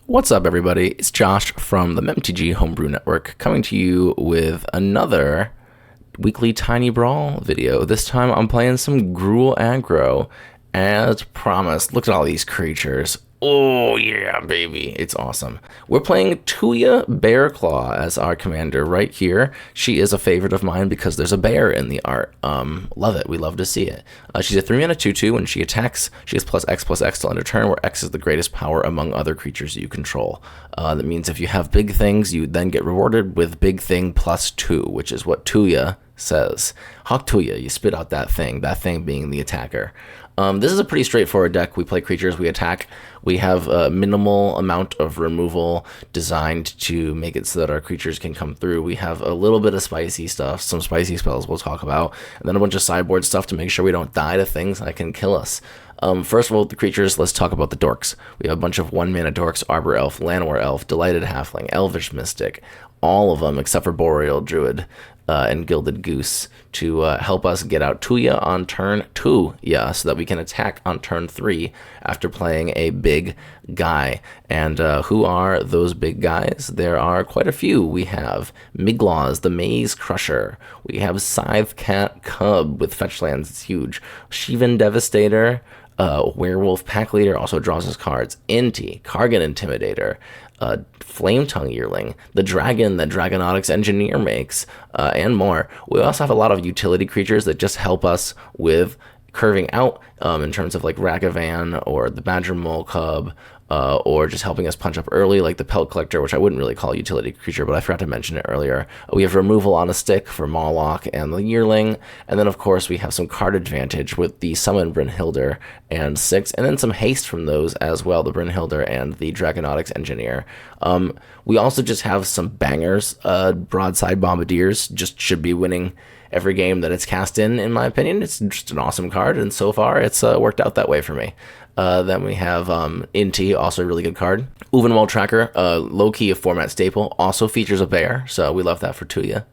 What's up, everybody? It's Josh from the MTG Homebrew Network coming to you with another weekly Tiny Brawl video. This time I'm playing some Gruul Aggro as promised. Look at all these creatures. Oh yeah, baby. It's awesome. We're playing Tuya Bearclaw as our commander right here. She is a favorite of mine because there's a bear in the art. Love it. We love to see it. She's a 3-mana 2/2. When she attacks, she has +X till end of turn, where X is the greatest power among other creatures you control. That means if you have big things, you then get rewarded with big thing +2, which is what Tuya says. Hawk Tuya, you spit out that thing being the attacker. This is a pretty straightforward deck. We play creatures, we attack. We have a minimal amount of removal designed to make it so that our creatures can come through. We have a little bit of spicy stuff, some spicy spells we'll talk about, and then a bunch of sideboard stuff to make sure we don't die to things that can kill us. First of all, the creatures, let's talk about the dorks. We have a bunch of 1-mana dorks: Arbor Elf, Llanowar Elf, Delighted Halfling, Elvish Mystic, all of them except for Boreal Druid and Gilded Goose, to help us get out Tuya on turn 2, so that we can attack on turn 3 after playing a big guy. And who are those big guys? There are quite a few. We have Miglaws, the Maze Crusher. We have Scythecat Cub with fetch lands, it's huge. Shivan Devastator, Werewolf Pack Leader also draws his cards. Inti, Kargan Intimidator, Flame Tongue Yearling, the dragon that Dragonautics Engineer makes, and more. We also have a lot of utility creatures that just help us with curving out in terms of like Ragavan or the Badger Mole Cub, or just helping us punch up early, like the Pelt Collector, which I wouldn't really call a utility creature, but I forgot to mention it earlier. We have removal on a stick for Mawloc and the Yearling, and then of course we have some card advantage with the Summon Brynhildr and 6, and then some haste from those as well, the Brynhildr and the Dragonautics Engineer. We also just have some bangers. Broadside Bombardiers just should be winning every game that it's cast in my opinion. It's just an awesome card, and so far it's worked out that way for me. Then we have Inti, also a really good card. Uvenwald Tracker, low-key a format staple, also features a bear, so we love that for Tuya.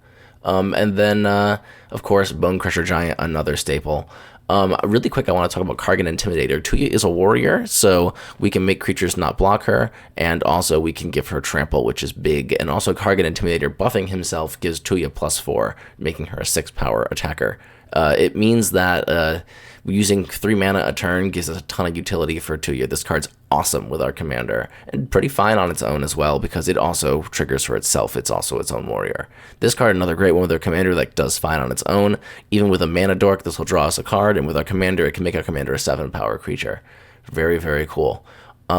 And then, of course, Bone Crusher Giant, another staple. Really quick, I want to talk about Kargan Intimidator. Tuya is a warrior, so we can make creatures not block her, and also we can give her trample, which is big. And also Kargan Intimidator buffing himself gives Tuya +4, making her a 6-power attacker. It means that using 3 mana a turn gives us a ton of utility for Tuya. This card's awesome with our commander, and pretty fine on its own as well, because it also triggers for itself. It's also its own warrior. This card, another great one with our commander that does fine on its own. Even with a mana dork, this will draw us a card, and with our commander, it can make our commander a 7-power creature. Very, very cool.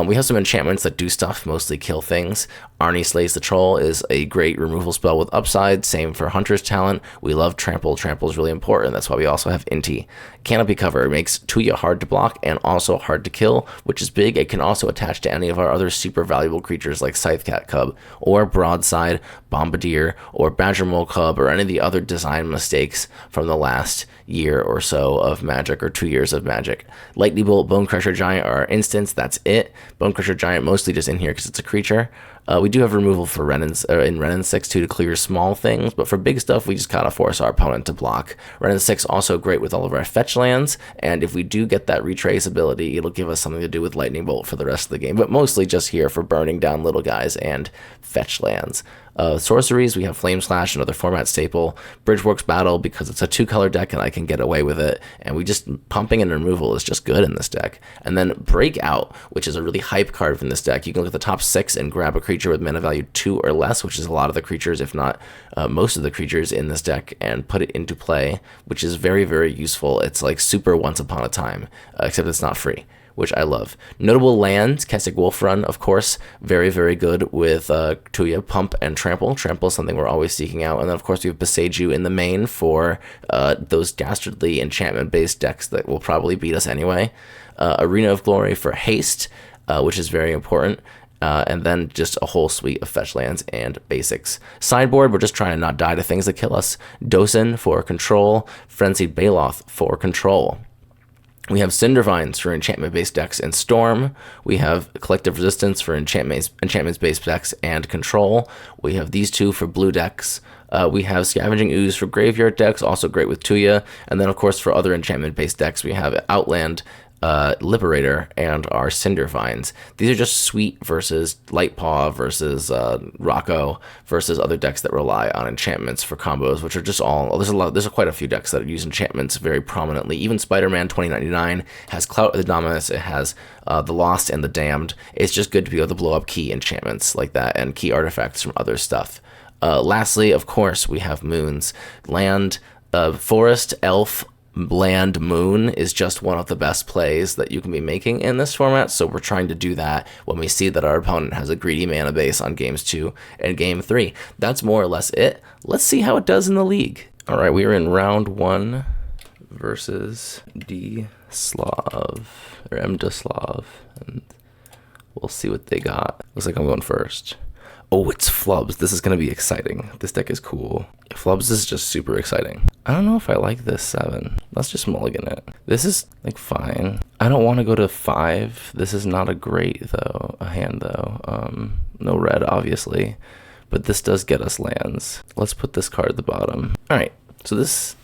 We have some enchantments that do stuff, mostly kill things. Arnie Slays the Troll is a great removal spell with upside. Same for Hunter's Talent. We love Trample. Trample is really important. That's why we also have Inti. Canopy Cover makes Tuya hard to block and also hard to kill, which is big. It can also attach to any of our other super valuable creatures like Scythecat Cub, or Broadside Bombardier, or Badger Mole Cub, or any of the other design mistakes from the last year or so of Magic, or 2 years of Magic. Lightning Bolt, Bone Crusher Giant are instants. That's it. Bone Crusher Giant mostly just in here because it's a creature. We do have removal for in Renin 6 too, to clear small things, but for big stuff we just gotta force our opponent to block. Renin 6 also great with all of our fetch lands, and if we do get that retrace ability, it'll give us something to do with Lightning Bolt for the rest of the game, but mostly just here for burning down little guys and fetch lands. Sorceries, we have Flame Slash, another format staple. Bridgeworks Battle, because it's a 2-color deck and I can get away with it, and we just pumping and removal is just good in this deck. And then Breakout, which is a really hype card from this deck. You can look at the top 6 and grab a creature with mana value 2 or less, which is a lot of the creatures, if not most of the creatures in this deck, and put it into play, which is very, very useful. It's like super Once Upon a Time, except it's not free, which I love. Notable lands, Kessig Wolf Run, of course, very, very good with Tuya, Pump, and Trample. Trample is something we're always seeking out. And then, of course, we have Beseiju in the main for those dastardly enchantment-based decks that will probably beat us anyway. Arena of Glory for haste, which is very important. And then just a whole suite of fetch lands and basics. Sideboard, we're just trying to not die to things that kill us. Dosen for control. Frenzied Baloth for control. We have Cindervines for enchantment-based decks and Storm. We have Collective Resistance for enchantments-based decks and Control. We have these two for blue decks. We have Scavenging Ooze for graveyard decks, also great with Tuya. And then, of course, for other enchantment-based decks, we have Outland, Liberator and our Cinder Vines. These are just Sweet versus Lightpaw versus Rocco versus other decks that rely on enchantments for combos, which are just all, there's quite a few decks that use enchantments very prominently. Even Spider-Man 2099 has Clout of the Dominus, it has the Lost and the Damned. It's just good to be able to blow up key enchantments like that and key artifacts from other stuff. Lastly, of course, we have moons. Land, forest, elf, land, moon is just one of the best plays that you can be making in this format, so we're trying to do that when we see that our opponent has a greedy mana base on games 2 and game 3. That's more or less it. Let's see how it does in the league. All right, we are in round 1 versus D-Slav, or M-Slav, and we'll see what they got. Looks like I'm going first. Oh, it's Flubs. This is going to be exciting. This deck is cool. Flubs is just super exciting. I don't know if I like this 7. Let's just mulligan it. This is, like, fine. I don't want to go to 5. This is not a great, though, a hand, though. No red, obviously. But this does get us lands. Let's put this card at the bottom. All right, so this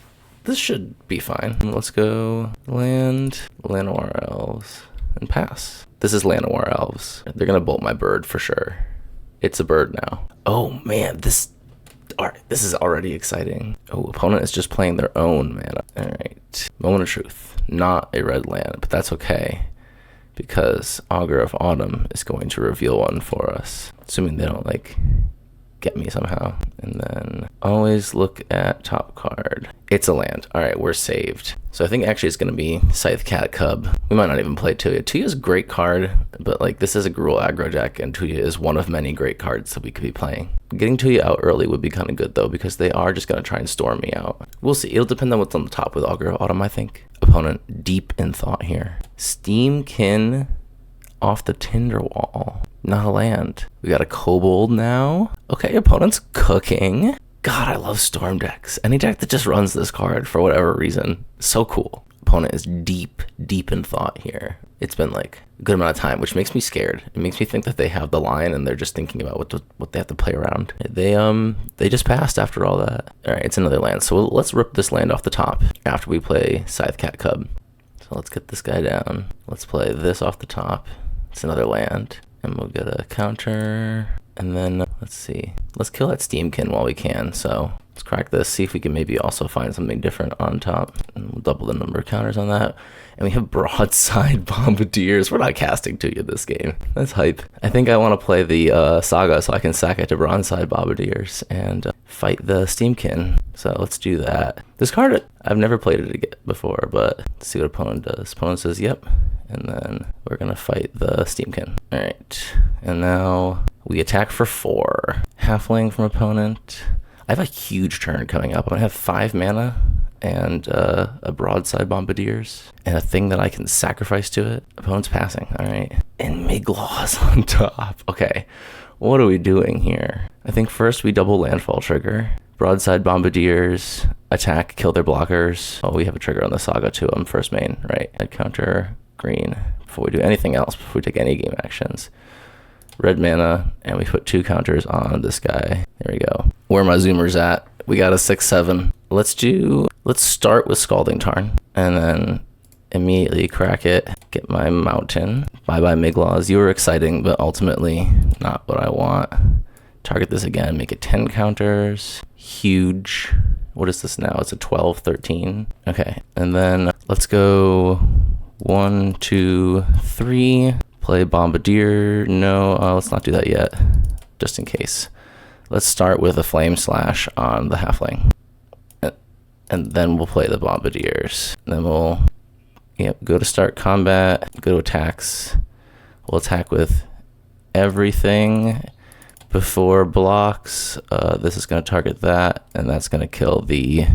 should be fine. Let's go land, Llanowar Elves, and pass. This is Llanowar Elves. They're going to bolt my bird for sure. It's a bird now. Oh man, this is already exciting. Oh, opponent is just playing their own mana. All right, Moment of Truth. Not a red land, but that's okay because Augur of Autumn is going to reveal one for us, assuming they don't like get me somehow. And then always look at top card. It's a land. All right, we're saved. So I think actually it's going to be Scythecat Cub. We might not even play Tuya. Tuya's a great card, but like this is a Gruul Aggro deck, and Tuya is one of many great cards that we could be playing. Getting Tuya out early would be kind of good though, because they are just going to try and storm me out. We'll see. It'll depend on what's on the top with Augur of Autumn, I think. Opponent deep in thought here. Steamkin off the Tinderwall. Not a land. We got a Kobold now. Okay, opponent's cooking. God, I love storm decks. Any deck that just runs this card for whatever reason. So cool. Opponent is deep in thought here. It's been like a good amount of time, which makes me scared. It makes me think that they have the line and they're just thinking about what they have to play around. They just passed after all that. All right, it's another land. So let's rip this land off the top after we play Scythecat Cub. So let's get this guy down. Let's play this off the top. It's another land. And we'll get a counter. And then, let's see. Let's kill that Steamkin while we can. So let's crack this, see if we can maybe also find something different on top. And we'll double the number of counters on that. And we have Broadside Bombardiers. We're not casting Tuya this game. That's hype. I think I want to play the Saga so I can sack it to Broadside Bombardiers and fight the Steamkin. So let's do that. This card, I've never played it before, but let's see what opponent does. Opponent says, yep. And then we're going to fight the Steamkin. All right. And now we attack for 4. Halfling from opponent. I have a huge turn coming up. I'm going to have 5 mana and a Broadside Bombardiers and a thing that I can sacrifice to it. Opponent's passing. All right. And Miglaw's on top. Okay. What are we doing here? I think first we double landfall trigger. Broadside Bombardiers. Attack, kill their blockers. Oh, we have a trigger on the Saga too. I'm first main, right? I'd counter green before we do anything else, before we take any game actions. Red mana, and we put 2 counters on this guy. There we go. Where my zoomers at? We got a 6/7. Let's start with Scalding Tarn, and then immediately crack it, get my mountain. Bye-bye Miglaws. You were exciting, but ultimately not what I want. Target this again, make it 10 counters. Huge. What is this now? It's a 12/13. Okay, and then let's go 1, 2, 3. Play Bombardier. No, let's not do that yet, just in case. Let's start with a Flame Slash on the Halfling. And then we'll play the Bombardiers. And then we'll go to start combat, go to attacks. We'll attack with everything before blocks. This is going to target that, and that's going to kill the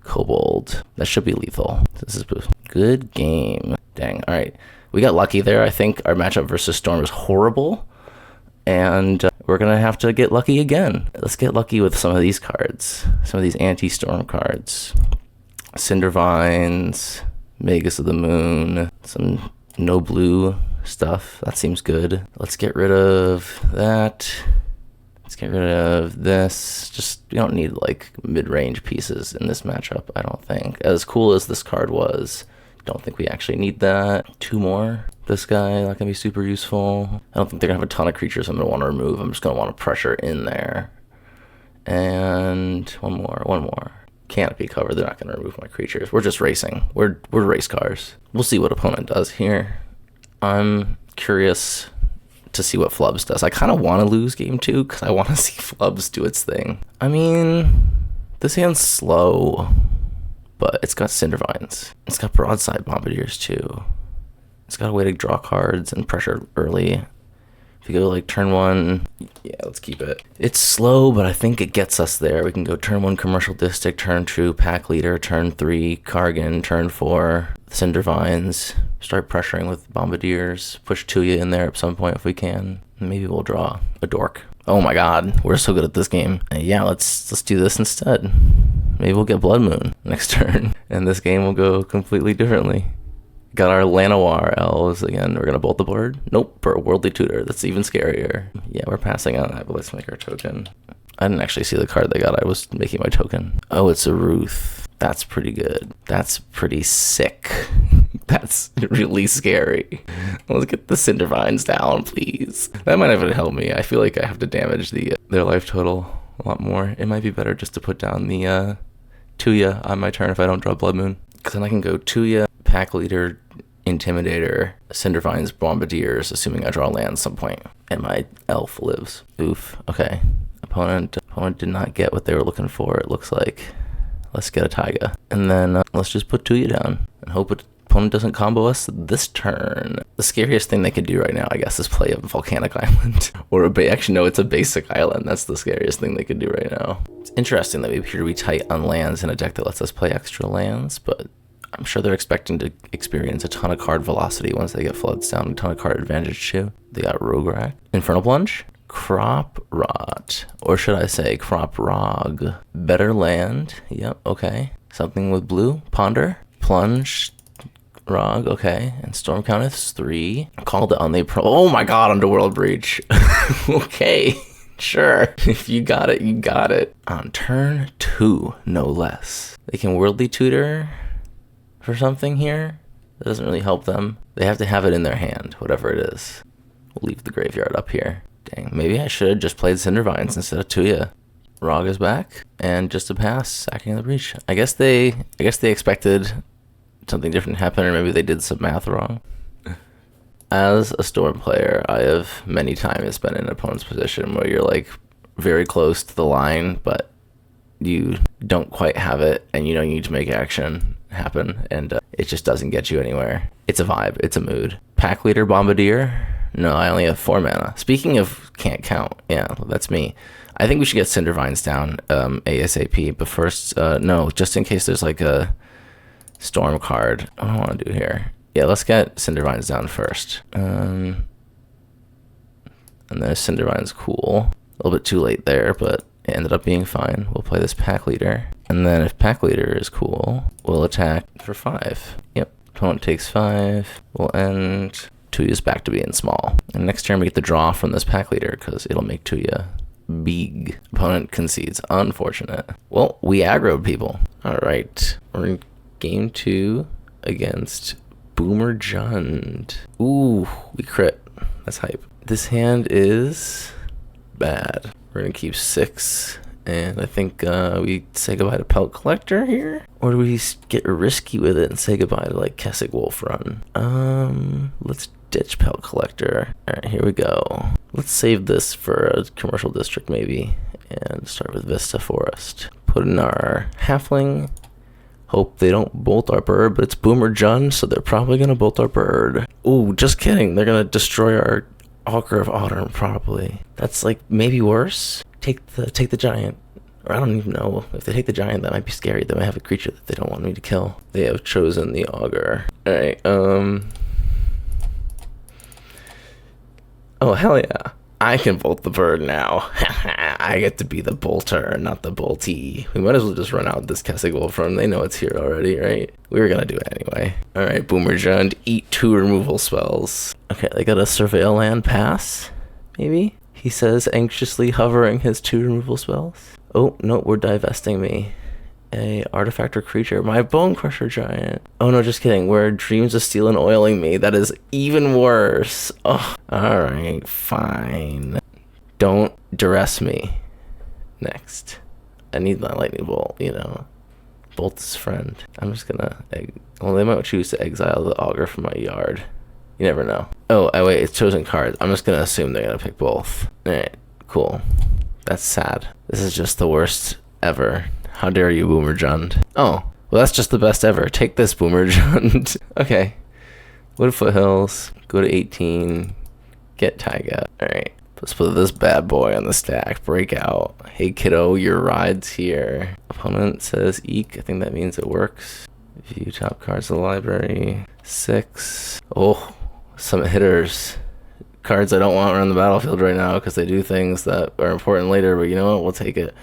Kobold. That should be lethal. This is good game. Dang. All right. We got lucky there. I think our matchup versus Storm is horrible, and we're going to have to get lucky again. Let's get lucky with some of these cards, some of these anti-Storm cards. Cinder Vines, Magus of the Moon, some no blue stuff. That seems good. Let's get rid of that. Let's get rid of this. Just, we don't need like mid-range pieces in this matchup, I don't think. As cool as this card was, Don't think we actually need that. 2 more. This guy, not gonna be super useful. I don't think they're gonna have a ton of creatures I'm gonna want to remove. I'm just gonna want to pressure in there. And one more. Canopy cover, they're not gonna remove my creatures. We're just racing. We're race cars. We'll see what opponent does here. I'm curious to see what Flubs does. I kind of want to lose game 2 because I want to see Flubs do its thing. I mean, this hand's slow, but it's got Cindervines. It's got Broadside Bombardiers too. It's got a way to draw cards and pressure early. If you go like turn 1, yeah, let's keep it. It's slow, but I think it gets us there. We can go turn 1 Commercial District, turn 2 Pack Leader, turn 3 Kargan, turn 4 Cindervines. Start pressuring with Bombardiers. Push Tuya in there at some point if we can. Maybe we'll draw a Dork. Oh my god, we're so good at this game. Yeah, let's do this instead. Maybe we'll get Blood Moon next turn, and this game will go completely differently. Got our Llanowar elves again. We're gonna bolt the board. Nope, for a Worldly Tutor. That's even scarier. Yeah, we're passing on that, but let's make our token. I didn't actually see the card they got. I was making my token. Oh, it's a Ruth. That's pretty good. That's pretty sick. That's really scary. Let's get the Cindervines down, please. That might even help me. I feel like I have to damage their life total a lot more. It might be better just to put down the Tuya on my turn if I don't draw Blood Moon. Because then I can go Tuya, Pack Leader, Intimidator, Cindervines, Bombardiers, assuming I draw land at some point. And my elf lives. Oof. Okay. Opponent did not get what they were looking for, it looks like. Let's get a Taiga. And then let's just put Tuya down and hope opponent doesn't combo us this turn. The scariest thing they could do right now, I guess, is play a Volcanic Island. Or actually, no, it's a basic island. That's the scariest thing they could do right now. It's interesting that we appear to be tight on lands in a deck that lets us play extra lands, but I'm sure they're expecting to experience a ton of card velocity once they get Floods down, a ton of card advantage too. They got Roguerac. Infernal Plunge? Crop Rot. Or should I say Crop Rog? Better land. Yep, okay. Something with blue. Ponder. Plunge. Rog, okay. And Storm Countess 3. Called it on the oh my god, Underworld Breach. Okay. Sure. If you got it, you got it. On turn 2, no less. They can Worldly Tutor for something here. That doesn't really help them. They have to have it in their hand, whatever it is. We'll leave the graveyard up here. Dang, maybe I should have just played Cindervines instead of Tuya. Rog is back, and just a pass, sacking the breach. I guess they expected something different to happen, or maybe they did some math wrong. As a Storm player, I have many times been in an opponent's position where you're like very close to the line, but you don't quite have it, and you know you need to make action happen, and it just doesn't get you anywhere. It's a vibe, it's a mood. Pack Leader Bombardier? No, I only have 4 mana. Speaking of can't count, yeah, that's me. I think we should get Cindervines down ASAP, but first, no, just in case there's like a Storm card. What do I want to do here? Yeah, let's get Cindervines down first. And then Cindervines, cool. A little bit too late there, but it ended up being fine. We'll play this Pack Leader. And then if Pack Leader is cool, we'll attack for 5. Yep, opponent takes 5. We'll end. Tuya's back to being small. And next turn we get the draw from this Pack Leader because it'll make Tuya big. Opponent concedes. Unfortunate. Well, we aggroed people. Alright. We're in game 2 against Boomer Jund. Ooh, we crit. That's hype. This hand is bad. We're gonna keep 6. And I think we say goodbye to Pelt Collector here? Or do we get risky with it and say goodbye to like Kessig Wolf Run? Let's ditch Pelt Collector. Alright, here we go. Let's save this for a Commercial District maybe. And start with Vista Forest. Put in our Halfling. Hope they don't bolt our bird, but it's Boomer Jund, so they're probably gonna bolt our bird. Ooh, just kidding. They're gonna destroy our Augur of Autumn, probably. That's like maybe worse. Take the giant. Or I don't even know. If they take the giant, that might be scary. They might have a creature that they don't want me to kill. They have chosen the Augur. Alright, oh, hell yeah. I can bolt the bird now. I get to be the bolter, not the boltee. We might as well just run out this Kessig Wolf Run. They know it's here already, right? We were gonna do it anyway. Alright, Boomer Jund, eat 2 removal spells. Okay, they got a Surveil Land pass, maybe? He says, anxiously hovering his 2 removal spells. Oh, no, we're divesting me. a artifact or creature. My Bone Crusher Giant. Oh no, just kidding. Where Dreams of Steel and Oiling Me. That is even worse. Oh, alright, fine. Don't duress me. Next. I need my Lightning Bolt, you know. Bolt's friend. I'm just gonna... Well, they might choose to exile the Augur from my yard. You never know. Oh, wait, it's chosen cards. I'm just gonna assume they're gonna pick both. Alright, cool. That's sad. This is just the worst ever. How dare you, Boomer Jund? Oh, well, that's just the best ever. Take this, Boomer Jund. Okay. Wood Foothills. Go to 18. Get Taiga. Alright. Let's put this bad boy on the stack. Break out. Hey, kiddo, your ride's here. Opponent says eek. I think that means it works. View top cards of the library. 6. Oh, some hitters. Cards I don't want around the battlefield right now because they do things that are important later, but you know what? We'll take it.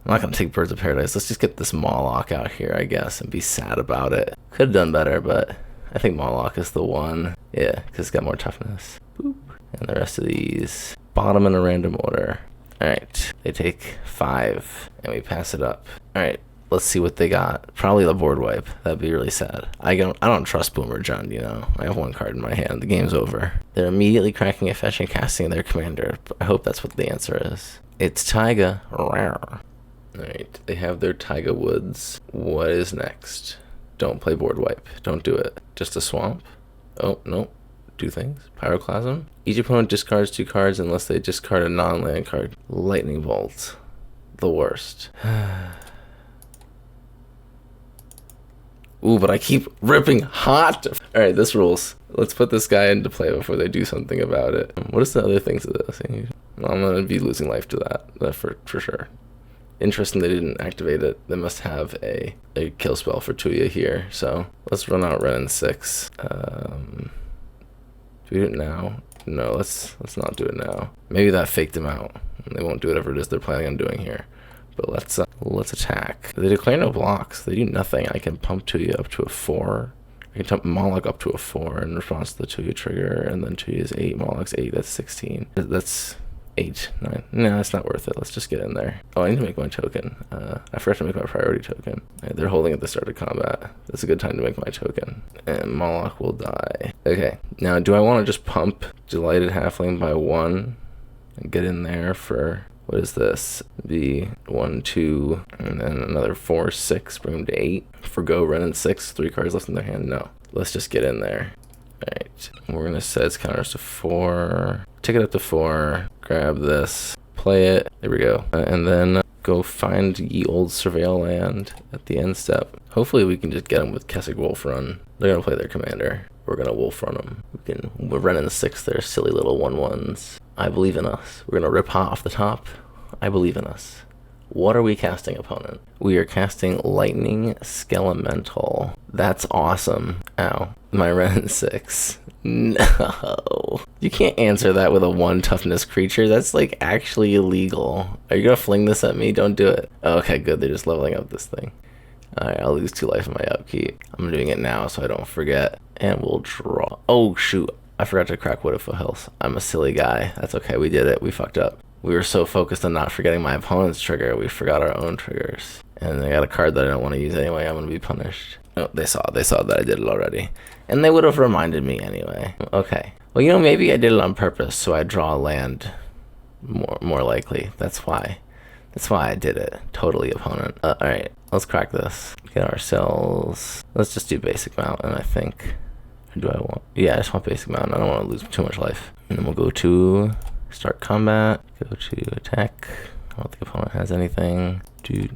I'm not going to take Birds of Paradise. Let's just get this Moloch out here, I guess, and be sad about it. Could have done better, but I think Moloch is the one. Yeah, because it's got more toughness. Boop. And the rest of these, bottom in a random order. Alright, they take 5, and we pass it up. Alright, let's see what they got. Probably the board wipe. That'd be really sad. I don't trust Boomer Jund, you know. I have one card in my hand. The game's over. They're immediately cracking a fetch and casting their commander. I hope that's what the answer is. It's Taiga. Alright, they have their Taiga Woods. What is next? Don't play board wipe. Don't do it. Just a swamp? Oh, no. 2 things. Pyroclasm. Each opponent discards 2 cards unless they discard a non-land card. Lightning Bolt. The worst. Ooh, but I keep ripping hot. Alright, this rules. Let's put this guy into play before they do something about it. What is the other things of this? Well, I'm going to be losing life to that for sure. Interesting they didn't activate it. They must have a kill spell for Tuya here. So let's run out Ren 6. Do we do it now? No, let's not do it now. Maybe that faked them out. They won't do whatever it is they're planning on doing here. But let's attack. They declare no blocks. They do nothing. I can pump Tuya up to a 4. I can pump Moloch up to a 4 in response to the Tuya trigger, and then Tuya's 8, Moloch's 8. That's 16. That's 8, 9. No, it's not worth it. Let's just get in there. Oh, I need to make my token. I forgot to make my priority token. They're holding at the start of combat. That's a good time to make my token. And Moloch will die. Okay, now do I want to just pump Delighted Halfling by 1 and get in there for, what is this? Be 1, 2, and then another 4, 6, bring them to 8. Forgo Ren and 6, 3 cards left in their hand? No. Let's just get in there. Alright, we're going to set its counters to 4. Take it up to 4. Grab this. Play it. There we go. And then go find Ye Old Surveil Land at the end step. Hopefully we can just get them with Kessig Wolf Run. They're going to play their commander. We're going to Wolf Run them. We're running 6 there, silly little 1/1s. I believe in us. We're going to rip hot off the top. I believe in us. What are we casting, opponent? We are casting Lightning Skelemental. That's awesome. Ow. My Ren 6. No. You can't answer that with a 1 toughness creature. That's like actually illegal. Are you gonna fling this at me? Don't do it. Oh, okay, good. They're just leveling up this thing. Alright, I'll lose 2 life in my upkeep. I'm doing it now so I don't forget. And we'll draw. Oh, shoot. I forgot to crack Wood of Foothills. I'm a silly guy. That's okay. We did it. We fucked up. We were so focused on not forgetting my opponent's trigger, we forgot our own triggers. And I got a card that I don't want to use anyway. I'm going to be punished. Oh, they saw that I did it already. And they would have reminded me anyway. Okay. Well, you know, maybe I did it on purpose, so I draw a land more likely. That's why. That's why I did it. Totally, opponent. Alright, let's crack this. Get ourselves... Let's just do basic mountain, I think. Or do I want... Yeah, I just want basic mountain. I don't want to lose too much life. And then we'll go to... Start combat. Go to attack. I don't think opponent has anything. Do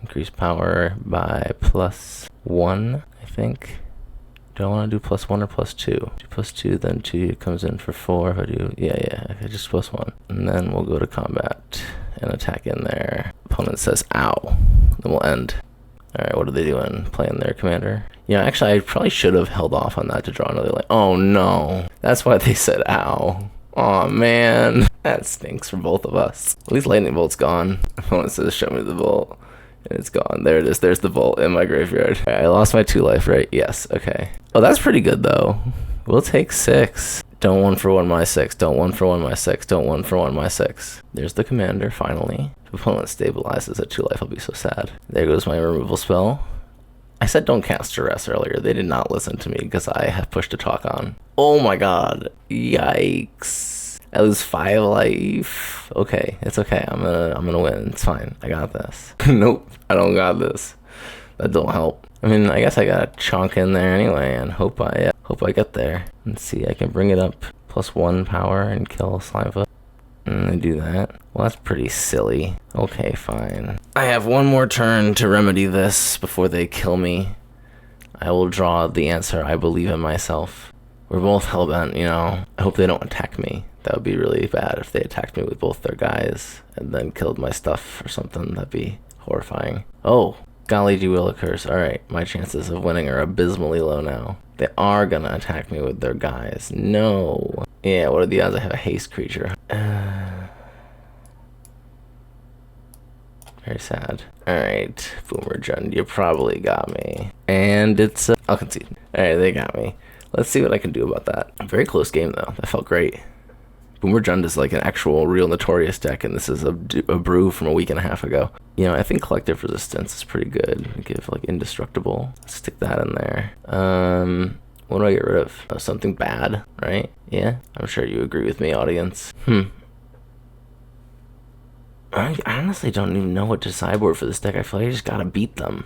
increase power by +1, I think. Do I want to do +1 or +2? Do +2, then 2 comes in for 4. If I do, yeah, okay, just +1. And then we'll go to combat and attack in there. Opponent says, ow. Then we'll end. Alright, what are they doing? Playing their commander? Yeah, actually, I probably should have held off on that to draw another line. Oh, no. That's why they said, ow. Aw, man. That stinks for both of us. At least Lightning Bolt's gone. Opponent says, show me the Bolt. And it's gone. There it is. There's the Bolt in my graveyard. Right, I lost my 2 life, right? Yes. Okay. Oh, that's pretty good, though. We'll take 6. Don't 1 for 1 my 6. Don't 1 for 1 my 6. Don't 1 for 1 my 6. There's the commander, finally. If opponent stabilizes at 2 life, I'll be so sad. There goes my removal spell. I said don't cast Duress earlier. They did not listen to me because I have pushed a talk on. Oh my god. Yikes. I lose 5 life. Okay, it's okay. I'm gonna win. It's fine. I got this. Nope, I don't got this. That don't help. I mean, I guess I gotta chonk in there anyway and hope I get there. Let's see, I can bring it up +1 power and kill Slimefoot. And I do that. Well, that's pretty silly. Okay, fine. I have one more turn to remedy this before they kill me. I will draw the answer. I believe in myself. We're both hellbent, you know. I hope they don't attack me. That would be really bad if they attacked me with both their guys and then killed my stuff or something. That'd be horrifying. Oh, golly gee willikers. Alright, my chances of winning are abysmally low now. They are gonna attack me with their guys. No. Yeah, what are the odds I have a haste creature? Very sad. Alright, Boomer Jund, you probably got me. And it's, I'll concede. Alright, they got me. Let's see what I can do about that. Very close game though. That felt great. Boomer Jund is like an actual real notorious deck, and this is a brew from a week and a half ago. You know, I think Collective Resistance is pretty good. Give like Indestructible. Stick that in there. What do I get rid of? Oh, something bad, right? Yeah, I'm sure you agree with me, audience. I honestly don't even know what to sideboard for this deck. I feel like I just gotta beat them.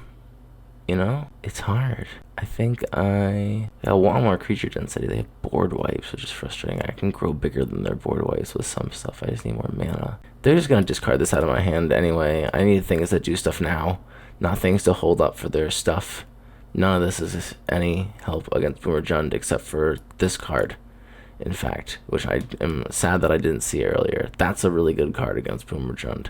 You know? It's hard. I think I want more creature density. They have board wipes, which is frustrating. I can grow bigger than their board wipes with some stuff. I just need more mana. They're just gonna discard this out of my hand anyway. I need things that do stuff now, not things to hold up for their stuff. None of this is any help against Boomer Jund except for this card, in fact, which I am sad that I didn't see earlier. That's a really good card against Boomer Jund.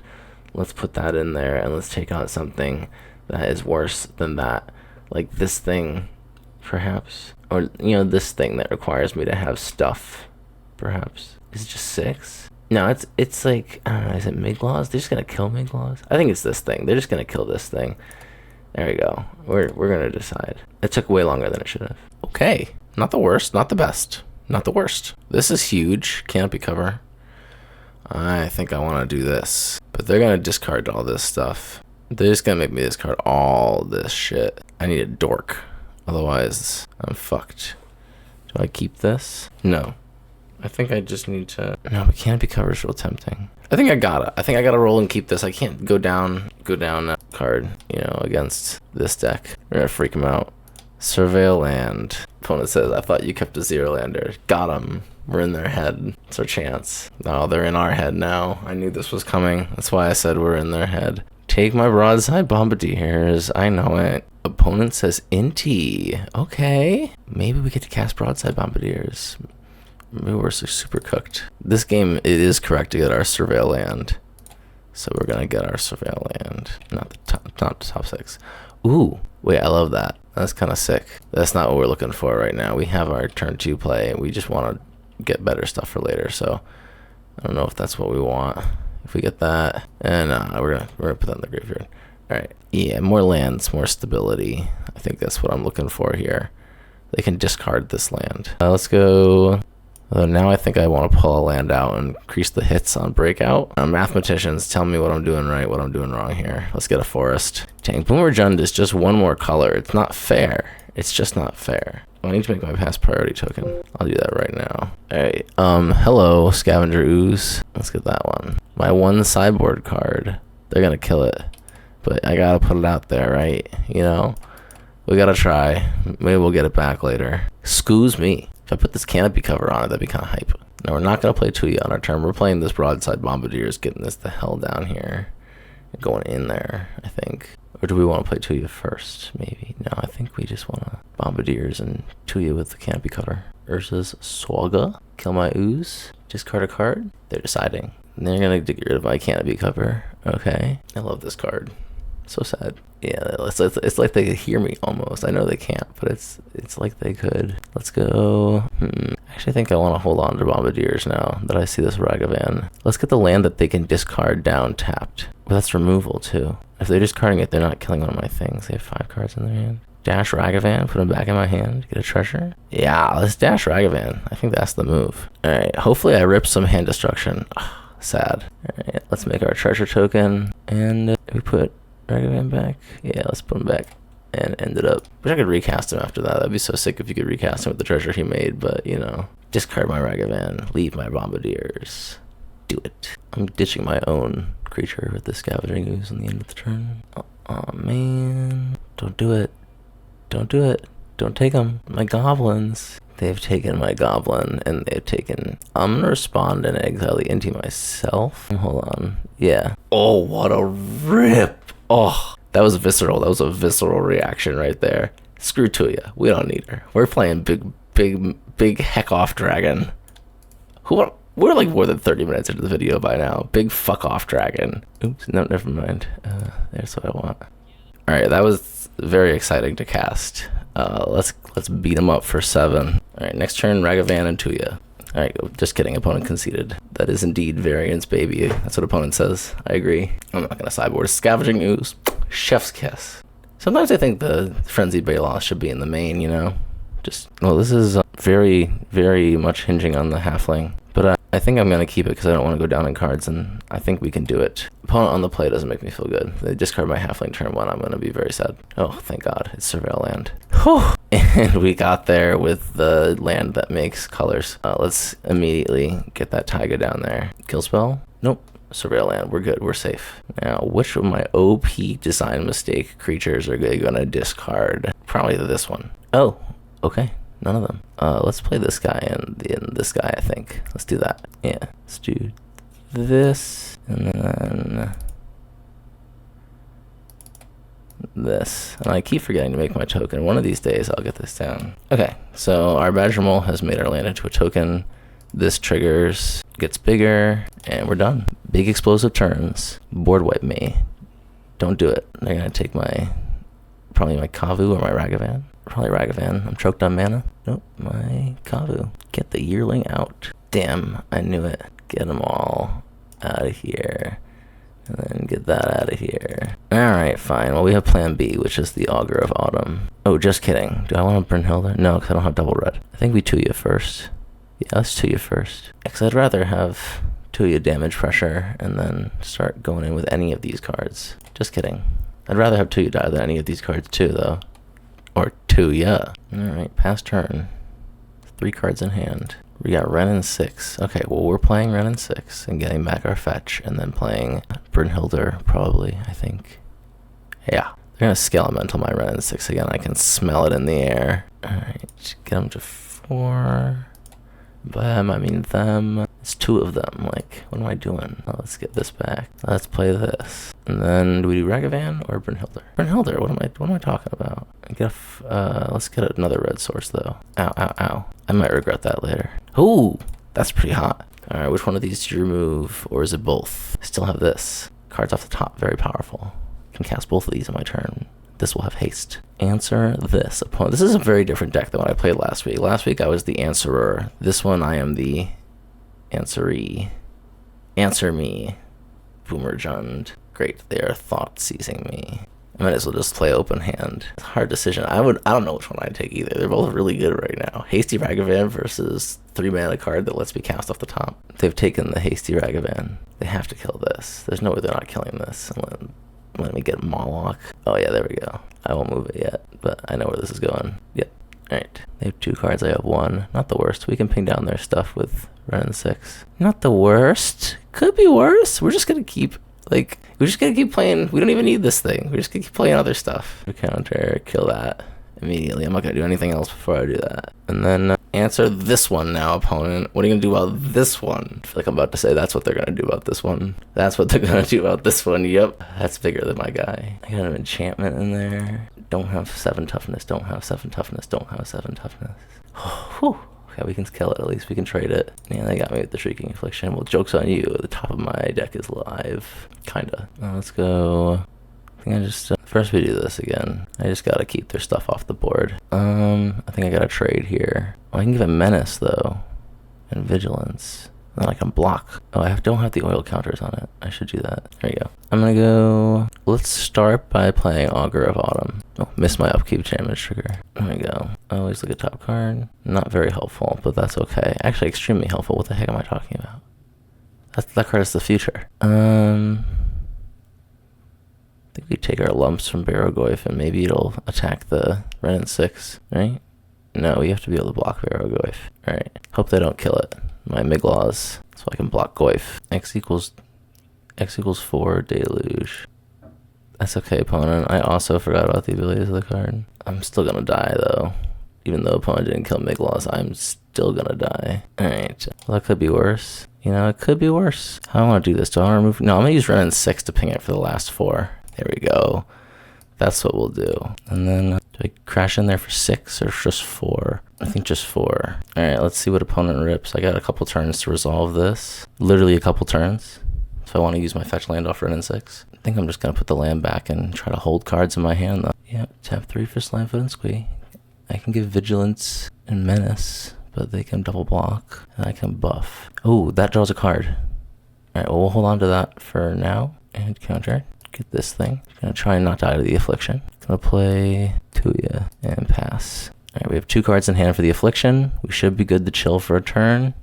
Let's put that in there and let's take out something that is worse than that. Like this thing, perhaps. Or, you know, this thing that requires me to have stuff, perhaps. Is it just 6? No, it's like, I don't know, is it Miglaws? They're just gonna kill Miglaws? I think it's this thing. They're just gonna kill this thing. There we go. We're gonna decide. It took way longer than it should have. Okay. Not the worst, not the best. Not the worst. This is huge. Canopy cover. I think I want to do this. But they're gonna discard all this stuff. They're just gonna make me discard all this shit. I need a dork. Otherwise, I'm fucked. Do I keep this? No. I think I just need to... No, but canopy cover is real tempting. I think I gotta roll and keep this. I can't go down that card, you know, against this deck. We're gonna freak him out. Surveil land. Opponent says, I thought you kept a 0-lander. Got him. We're in their head. It's our chance. No, they're in our head now. I knew this was coming. That's why I said we're in their head. Take my broadside bombardiers. I know it. Opponent says Inti. Okay. Maybe we get to cast broadside bombardiers. Maybe we're super cooked. This game, it is correct to get our surveil land. So we're gonna get our surveil land. Not the top 6. Ooh. Wait, I love that. That's kind of sick. That's not what we're looking for right now. We have our turn 2 play. We just want to get better stuff for later. So I don't know if that's what we want. If we get that, and we're gonna put that in the graveyard. All right. Yeah, more lands, more stability. I think that's what I'm looking for here. They can discard this land. Let's go. Now I think I want to pull a land out and increase the hits on breakout. Mathematicians, tell me what I'm doing right, what I'm doing wrong here. Let's get a forest. Dang, Boomer Jund is just one more color. It's not fair. It's just not fair. I need to make my past priority token. I'll do that right now. Alright, hello, Scavenger Ooze. Let's get that one. My one sideboard card. They're gonna kill it. But I gotta put it out there, right? You know? We gotta try. Maybe we'll get it back later. Excuse me. If I put this canopy cover on it, that'd be kind of hype. No, we're not going to play Tuya on our turn. We're playing this broadside bombardiers, getting this the hell down here. And going in there, I think. Or do we want to play Tuya first? Maybe. No, I think we just want to bombardiers and Tuya with the canopy cover. Urza's Swaga. Kill my ooze. Discard a card. They're deciding. And they're going to get rid of my canopy cover. Okay. I love this card. So sad. Yeah, it's like they could hear me almost. I know they can't, but it's like they could. Let's go. Actually, I think I want to hold on to Bombardiers now that I see this Ragavan. Let's get the land that they can discard down tapped. But that's removal too. If they're discarding it, they're not killing one of my things. They have 5 cards in their hand. Dash Ragavan, put them back in my hand, get a treasure. Yeah, let's dash Ragavan. I think that's the move. Alright, hopefully I rip some hand destruction. Sad. Alright, let's make our treasure token. And we put Ragavan back. Yeah, let's put him back. And ended up, wish I could recast him after that. That'd be so sick if you could recast him with the treasure he made, but you know, discard my Ragavan, leave my Bombardiers. Do it. I'm ditching my own creature with the Scavenging Ooze on the end of the turn. Oh man, don't do it. Don't do it. Don't take them. My goblins. They've taken my goblin, and they've taken... I'm gonna respond and exile the into myself. Hold on. Yeah. Oh, what a rip. Oh. That was visceral. That was a visceral reaction right there. Screw Tuya. We don't need her. We're playing big heck off dragon. We're like more than 30 minutes into the video by now. Big fuck off dragon. Oops, no, never mind. There's what I want. All right, that was very exciting to cast. Let's beat him up for 7. All right, next turn, Ragavan and Tuya. All right, just kidding. Opponent conceded. That is indeed variance, baby. That's what opponent says. I agree. I'm not gonna sideboard. Scavenging Ooze. Chef's kiss. Sometimes I think the Frenzied Bearclaw should be in the main, you know? Just, well, this is very, very much hinging on the halfling. But I think I'm going to keep it because I don't want to go down in cards, and I think we can do it. Opponent on the play doesn't make me feel good. They discard my halfling turn 1, I'm going to be very sad. Oh, thank God. It's Surveil land. Whew. And we got there with the land that makes colors. Let's immediately get that Taiga down there. Kill spell? Nope. Surveil land. We're good. We're safe. Now, which of my OP design mistake creatures are they going to discard? Probably this one. Oh, okay. None of them. Let's play this guy and this guy, I think. Let's do that. Yeah. Let's do this. And then this. And I keep forgetting to make my token. One of these days, I'll get this down. Okay. So our Badger Mole has made our land into a token. This triggers, gets bigger, and we're done. Big explosive turns. Board wipe me. Don't do it. They're going to take probably my Kavu or my Ragavan. Probably Ragavan. I'm choked on mana. Nope, my Kavu. Get the yearling out. Damn, I knew it. Get them all out of here. And then get that out of here. Alright, fine. Well, we have plan B, which is the Augur of Autumn. Oh, just kidding. Do I want to Brunhilde? No, because I don't have double red. I think we Tuya first. Yeah, let's Tuya first. Because I'd rather have Tuya damage pressure and then start going in with any of these cards. Just kidding. I'd rather have Tuya die than any of these cards too, though. Or Tuya. Alright, pass turn. 3 cards in hand. We got Ren and 6. Okay, well, we're playing Ren and 6 and getting back our fetch and then playing Brunhilde, probably, I think. Yeah. They're going to Skelemental my Ren and 6 again. I can smell it in the air. Alright, get them to 4. Them, I mean them. It's 2 of them. Like, what am I doing? Oh, let's get this back. Let's play this. And then, do we do Ragavan or Brunhilde? Brunhilde, what am I talking about? Let's get another red source, though. Ow, ow, ow. I might regret that later. Ooh, that's pretty hot. Alright, which one of these do you remove? Or is it both? I still have this. Cards off the top, very powerful. Can cast both of these on my turn. This will have haste. Answer this. This is a very different deck than what I played last week. Last week I was the answerer. This one I am the answeree. Answer me. Boomerjund. Great, they are thought seizing me. I might as well just play open hand. It's a hard decision. I don't know which one I'd take either. They're both really good right now. Hasty Ragavan versus 3 mana card that lets me cast off the top. They've taken the Hasty Ragavan. They have to kill this. There's no way they're not killing this. Let me get Moloch. Oh yeah, there we go. I won't move it yet, but I know where this is going. Yep. Alright. They have 2 cards, I have 1. Not the worst. We can ping down their stuff with Ren and 6. Not the worst. Could be worse. We're just gonna keep playing. We don't even need this thing. We're just gonna keep playing other stuff. Counter, kill that immediately. I'm not gonna do anything else before I do that. And then answer this one now, opponent. What are you gonna do about this one? I feel like I'm about to say that's what they're gonna do about this one. That's what they're gonna do about this one. Yep. That's bigger than my guy. I got an enchantment in there. Don't have 7 toughness. Don't have 7 toughness. Don't have 7 toughness. Whew. Okay, we can kill it at least. We can trade it. Yeah, they got me with the Shrieking Affliction. Well, joke's on you. The top of my deck is live. Kinda. Let's go. I think first we do this again. I just gotta keep their stuff off the board. I think I gotta trade here. Oh, I can give it Menace, though. And Vigilance. Then I can block. Oh, I don't have the oil counters on it. I should do that. There you go. I'm gonna go... Let's start by playing Augur of Autumn. Oh, missed my upkeep damage trigger. There we go. Always look at top card. Not very helpful, but that's okay. Actually, extremely helpful. What the heck am I talking about? That card is the future. I think we take our lumps from Barrogoyf and maybe it'll attack the Renin 6, right? No, we have to be able to block Barrogoyf. Alright, hope they don't kill it. My Miglaws, so I can block Goyf. X equals 4 Deluge. That's okay, opponent. I also forgot about the abilities of the card. I'm still gonna die though. Even though opponent didn't kill Miglaws, I'm still gonna die. Alright, well, that could be worse. You know, it could be worse. How do I want to do this? Do I want to remove? No, I'm gonna use Renin 6 to ping it for the last 4. There we go. That's what we'll do. And then, do I crash in there for 6 or just 4? I think just 4. Alright, let's see what opponent rips. I got a couple turns to resolve this. Literally a couple turns. So I want to use my fetch land off Renin 6. I think I'm just gonna put the land back and try to hold cards in my hand though. Yep, tap 3 for Slimefoot and Squee. I can give Vigilance and Menace, but they can double block, and I can buff. Oh, that draws a card. Alright, well, we'll hold on to that for now, and counter. Get this thing. Gonna try and not die to the Affliction. Gonna play Tuya and pass. Alright, we have 2 cards in hand for the Affliction. We should be good to chill for a turn.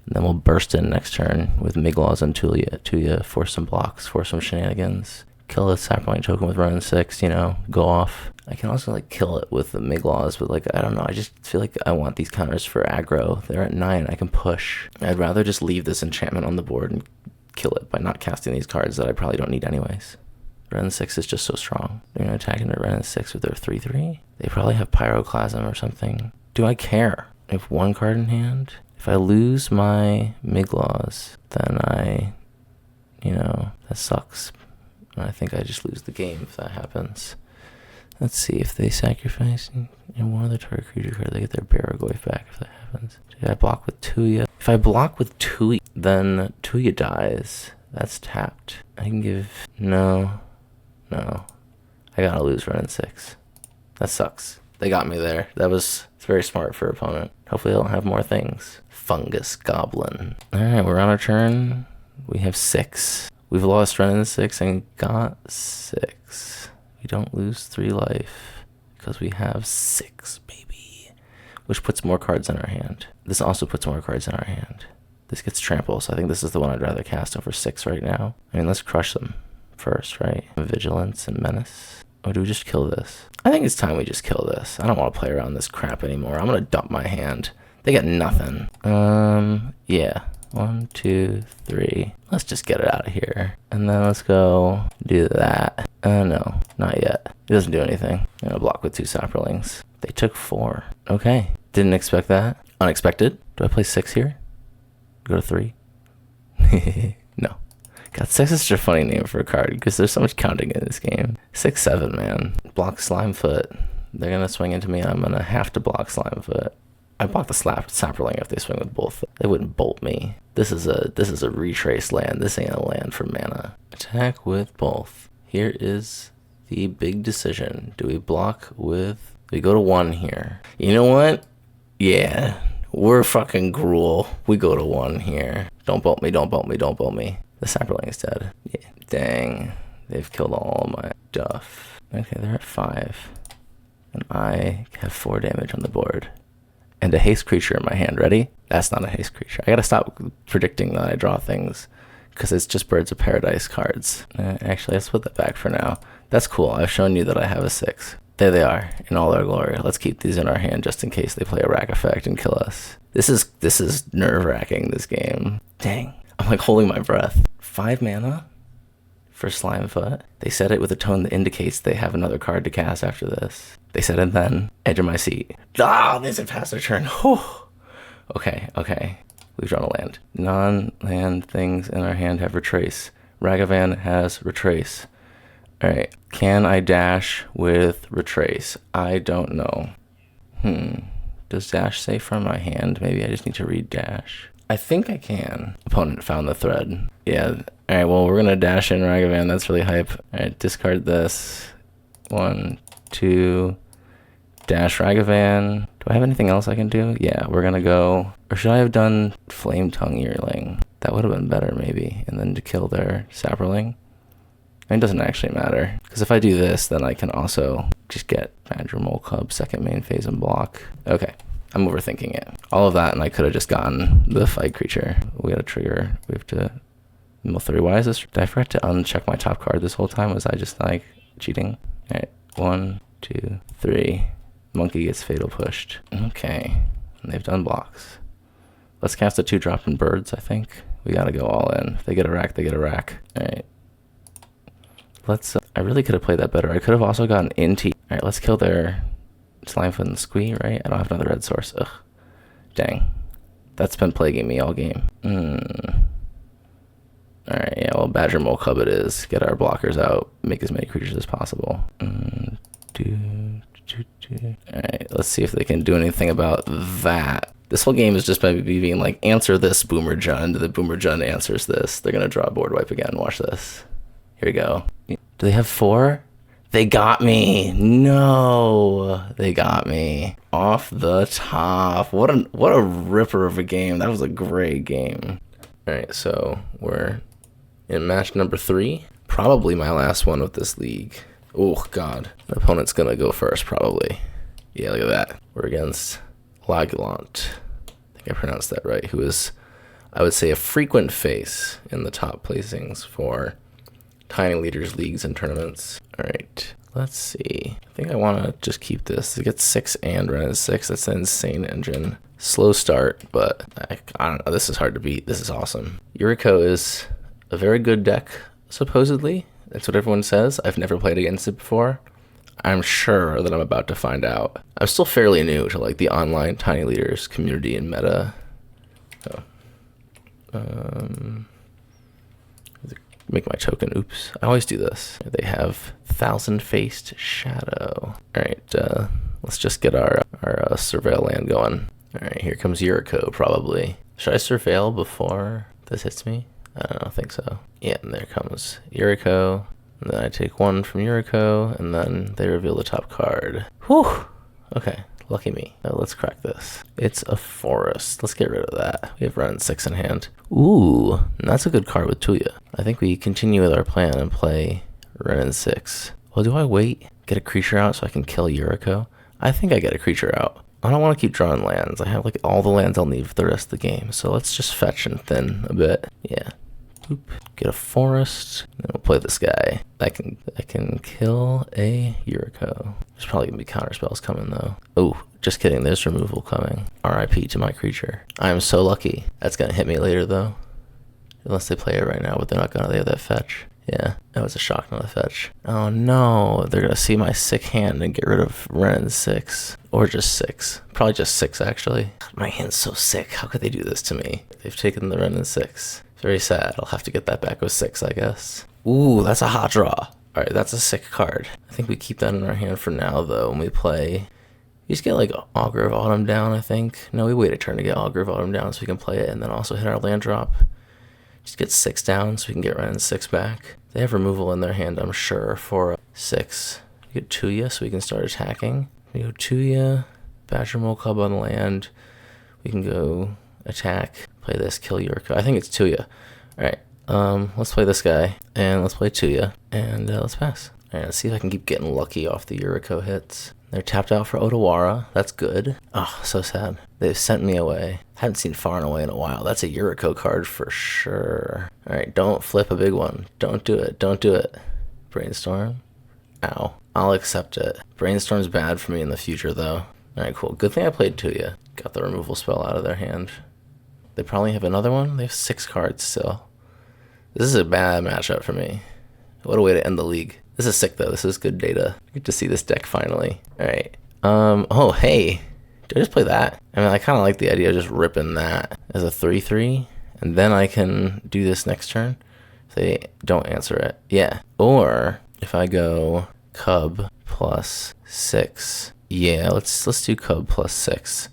And then we'll burst in next turn with Miglaws and Tuya, force some blocks, force some shenanigans. Kill a Sapling token with Renin 6, you know, go off. I can also like kill it with the Miglaws, but like, I don't know, I just feel like I want these counters for aggro. They're at 9, I can push. I'd rather just leave this enchantment on the board and kill it by not casting these cards that I probably don't need anyways. Renin 6 is just so strong. They're gonna attack into Renin 6 with their 3/3. They probably have Pyroclasm or something. Do I care? I have 1 card in hand. If I lose my Miglaws, then you know, that sucks. And I think I just lose the game if that happens. Let's see, if they sacrifice in one of the target creature cards, they get their Barrogoyf back if that happens. Did I block with Tuya? If I block with Tuya, then Tuya dies. That's tapped. I can give... No. I gotta lose Renin 6. That sucks. They got me there. It's very smart for opponent. Hopefully they don't have more things. Fungus Goblin. Alright, we're on our turn. We have 6. We've lost Renin 6 and got 6. We don't lose 3 life because we have 6, baby. Which puts more cards in our hand. This also puts more cards in our hand. This gets trample, so I think this is the one I'd rather cast over 6 right now. I mean, let's crush them first, right? Vigilance and Menace. Or do we just kill this? I think it's time we just kill this. I don't want to play around this crap anymore. I'm gonna dump my hand. They got nothing. Yeah. 1, 2, 3. Let's just get it out of here. And then let's go do that. No, not yet. It doesn't do anything. I'm gonna block with 2 Saprolings. They took 4. Okay. Didn't expect that. Unexpected. Do I play 6 here? Go to 3? No. God, 6 is such a funny name for a card because there's so much counting in this game. 6, 7, man. Block Slimefoot. They're gonna swing into me. I'm gonna have to block Slimefoot. I block the Saproling if they swing with both. They wouldn't bolt me. This is a retrace land. This ain't a land for mana. Attack with both. Here is the big decision. Do we block with... We go to 1 here. You know what? Yeah. We're fucking Gruul. We go to 1 here. Don't bolt me, don't bolt me, don't bolt me. The Saproling is dead. Yeah. Dang. They've killed all my stuff. Okay, they're at 5. And I have 4 damage on the board. And a haste creature in my hand. Ready? That's not a haste creature. I gotta stop predicting that I draw things because it's just Birds of Paradise cards. Actually, let's put that back for now. That's cool. I've shown you that I have a 6. There they are in all their glory. Let's keep these in our hand just in case they play a rack effect and kill us. This is nerve-wracking, this game. Dang. I'm like holding my breath. 5 mana for Slimefoot. They said it with a tone that indicates they have another card to cast after this. They said it then. Edge of my seat. Ah, this is past their turn. Whew. Okay. We've drawn a land. Non-land things in our hand have retrace. Ragavan has retrace. Alright. Can I dash with retrace? I don't know. Does dash say from my hand? Maybe I just need to read dash. I think I can. Opponent found the thread. Yeah. Alright, well, we're gonna dash in Ragavan. That's really hype. Alright, discard this. 1, 2, dash Ragavan. Do I have anything else I can do? Yeah, we're gonna go... Or should I have done Flame Tongue Yearling? That would have been better, maybe. And then to kill their Saproling. It doesn't actually matter. Because if I do this, then I can also just get Madrimole Cub second main phase and block. Okay. I'm overthinking it. All of that, and I could have just gotten the fight creature. We got a trigger. We have to mill 3. Why is this? Did I forget to uncheck my top card this whole time? Was I just like cheating? All right, 1, 2, 3. Monkey gets fatal pushed. Okay, and they've done blocks. Let's cast a 2-drop in birds, I think. We gotta go all in. If they get a rack, they get a rack. All right. Let's, I really could have played that better. I could have also gotten into. All right, let's kill their Slimefoot and Squee, right? I don't have another red source. Ugh. Dang. That's been plaguing me all game. Alright, yeah, well, Badger Mole Cub it is. Get our blockers out. Make as many creatures as possible. Alright, let's see if they can do anything about that. This whole game is just by me being like, answer this, Boomer Jund. The Boomer Jund answers this. They're gonna draw a board wipe again. Watch this. Here we go. Do they have 4? They got me. No, they got me. Off the top. What a ripper of a game. That was a great game. All right, so we're in match number 3. Probably my last one with this league. Oh, God. The opponent's going to go first, probably. Yeah, look at that. We're against Lagulant. I think I pronounced that right. Who is, I would say, a frequent face in the top placings for Tiny Leaders leagues and tournaments. All right, let's see. I think I want to just keep this. It gets 6 and run 6. That's an insane engine. Slow start, but I don't know. This is hard to beat. This is awesome. Yuriko is a very good deck, supposedly. That's what everyone says. I've never played against it before. I'm sure that I'm about to find out. I'm still fairly new to like the online Tiny Leaders community and meta. Make my token. Oops. I always do this. They have Thousand-Faced Shadow. All right, let's just get our surveil land going. All right, here comes Yuriko, probably. Should I surveil before this hits me? I don't think so. Yeah, and there comes Yuriko. And then I take 1 from Yuriko, and then they reveal the top card. Whew! Okay, lucky me. Now let's crack this. It's a forest. Let's get rid of that. We have run 6 in hand. Ooh, and that's a good card with Tuya. I think we continue with our plan and play Renin 6. Well, do I wait? Get a creature out so I can kill Yuriko? I think I get a creature out. I don't want to keep drawing lands. I have like all the lands I'll need for the rest of the game. So let's just fetch and thin a bit. Yeah. Oop. Get a forest. Then we'll play this guy. I can kill a Yuriko. There's probably gonna be counter spells coming though. Oh, just kidding. There's removal coming. RIP to my creature. I am so lucky. That's gonna hit me later though. Unless they play it right now, but they're not gonna. They have that fetch. Yeah, that was a shock, not a fetch. Oh no, they're gonna see my sick hand and get rid of Renin 6. Or just 6. Probably just 6 actually. My hand's so sick. How could they do this to me? They've taken the Renin 6. Very sad. I'll have to get that back with 6, I guess. Ooh, that's a hot draw. Alright, that's a sick card. I think we keep that in our hand for now, though, when we play. We just get, like, Augur of Autumn down, I think. No, we wait a turn to get Augur of Autumn down so we can play it, and then also hit our land drop. Just get 6 down so we can get Renin 6 back. They have removal in their hand, I'm sure, for 6. We get Tuya so we can start attacking. We go Tuya, Badger Mole Cub on land. We can go attack. Play this, kill Yuriko. I think it's Tuya. Alright, let's play this guy, and let's play Tuya, and let's pass. Alright, let's see if I can keep getting lucky off the Yuriko hits. They're tapped out for Otawara. That's good. Oh, so sad. They've sent me away. Haven't seen Far and Away in a while. That's a Yuriko card for sure. Alright, don't flip a big one. Don't do it. Don't do it. Brainstorm. Ow. I'll accept it. Brainstorm's bad for me in the future, though. Alright, cool. Good thing I played Tuya. Got the removal spell out of their hand. They probably have another one. They have 6 cards still. This is a bad matchup for me. What a way to end the league. This is sick, though. This is good data. Good to see this deck finally. Alright. Oh, hey. Did I just play that? I mean, I kind of like the idea of just ripping that as a 3/3. And then I can do this next turn. If they don't answer it. Yeah. Or if I go Cub plus 6. Yeah, let's do Cub plus 6.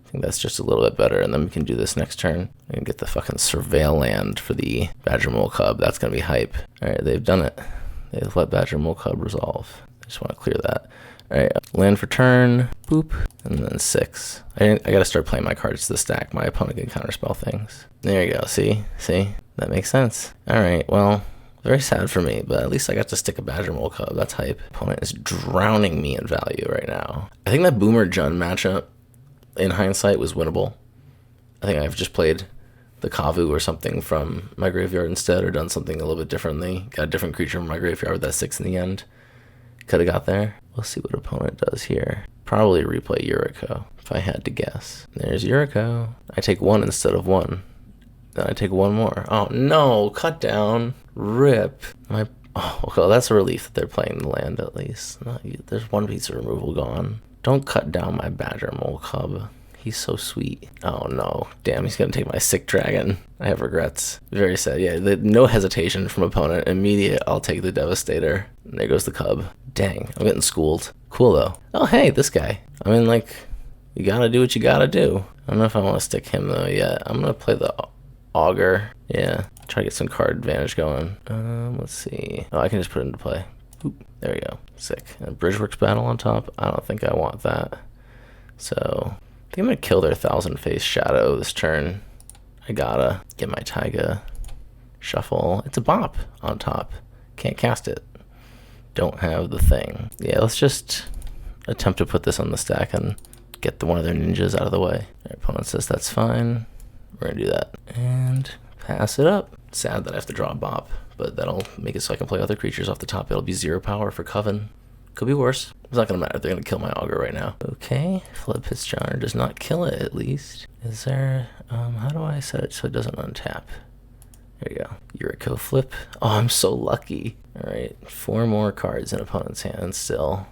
I think that's just a little bit better, and then we can do this next turn. We can get the fucking surveil land for the Badger Mole Cub. That's gonna be hype. Alright, they've done it. They've let Badger Mole Cub resolve. I just want to clear that. Alright, land for turn, boop, and then 6. I gotta start playing my cards to the stack. My opponent can counterspell things. There you go, see? That makes sense. Alright, well, very sad for me, but at least I got to stick a Badger Mole Cub. That's hype. Opponent is drowning me in value right now. I think that Boomer Jund matchup, in hindsight, was winnable. I think I've just played the Kavu or something from my graveyard instead, or done something a little bit differently. Got a different creature from my graveyard with that 6 in the end. Could have got there. We'll see what opponent does here. Probably replay Yuriko, if I had to guess. There's Yuriko. I take 1 instead of 1. Then I take 1 more. Oh no, cut down. Rip. Oh, well, that's a relief that they're playing the land at least. There's 1 piece of removal gone. Don't cut down my Badger Mole Cub. He's so sweet. Oh no. Damn, he's gonna take my sick dragon. I have regrets. Very sad. Yeah, no hesitation from opponent. Immediate, I'll take the Devastator. And there goes the Cub. Dang, I'm getting schooled. Cool though. Oh hey, this guy. I mean, like, you gotta do what you gotta do. I don't know if I want to stick him though yet. I'm gonna play the Augur. Yeah, try to get some card advantage going. Let's see. Oh, I can just put it into play. Oop, there we go. Sick. And Bridgeworks Battle on top. I don't think I want that. So I think I'm gonna kill their Thousand Face Shadow this turn. I gotta get my Taiga. Shuffle. It's a bop on top. Can't cast it. Don't have the thing. Yeah, let's just attempt to put this on the stack and get one of their ninjas out of the way. Their opponent says that's fine. We're gonna do that. And pass it up. Sad that I have to draw a bop, but that'll make it so I can play other creatures off the top. It'll be 0 power for Coven. Could be worse. It's not gonna matter. They're gonna kill my Augur right now. Okay, Flood Piston does not kill it at least. Is there, how do I set it so it doesn't untap? There you go. Yuriko flip. Oh, I'm so lucky. All right, 4 more cards in opponent's hand still.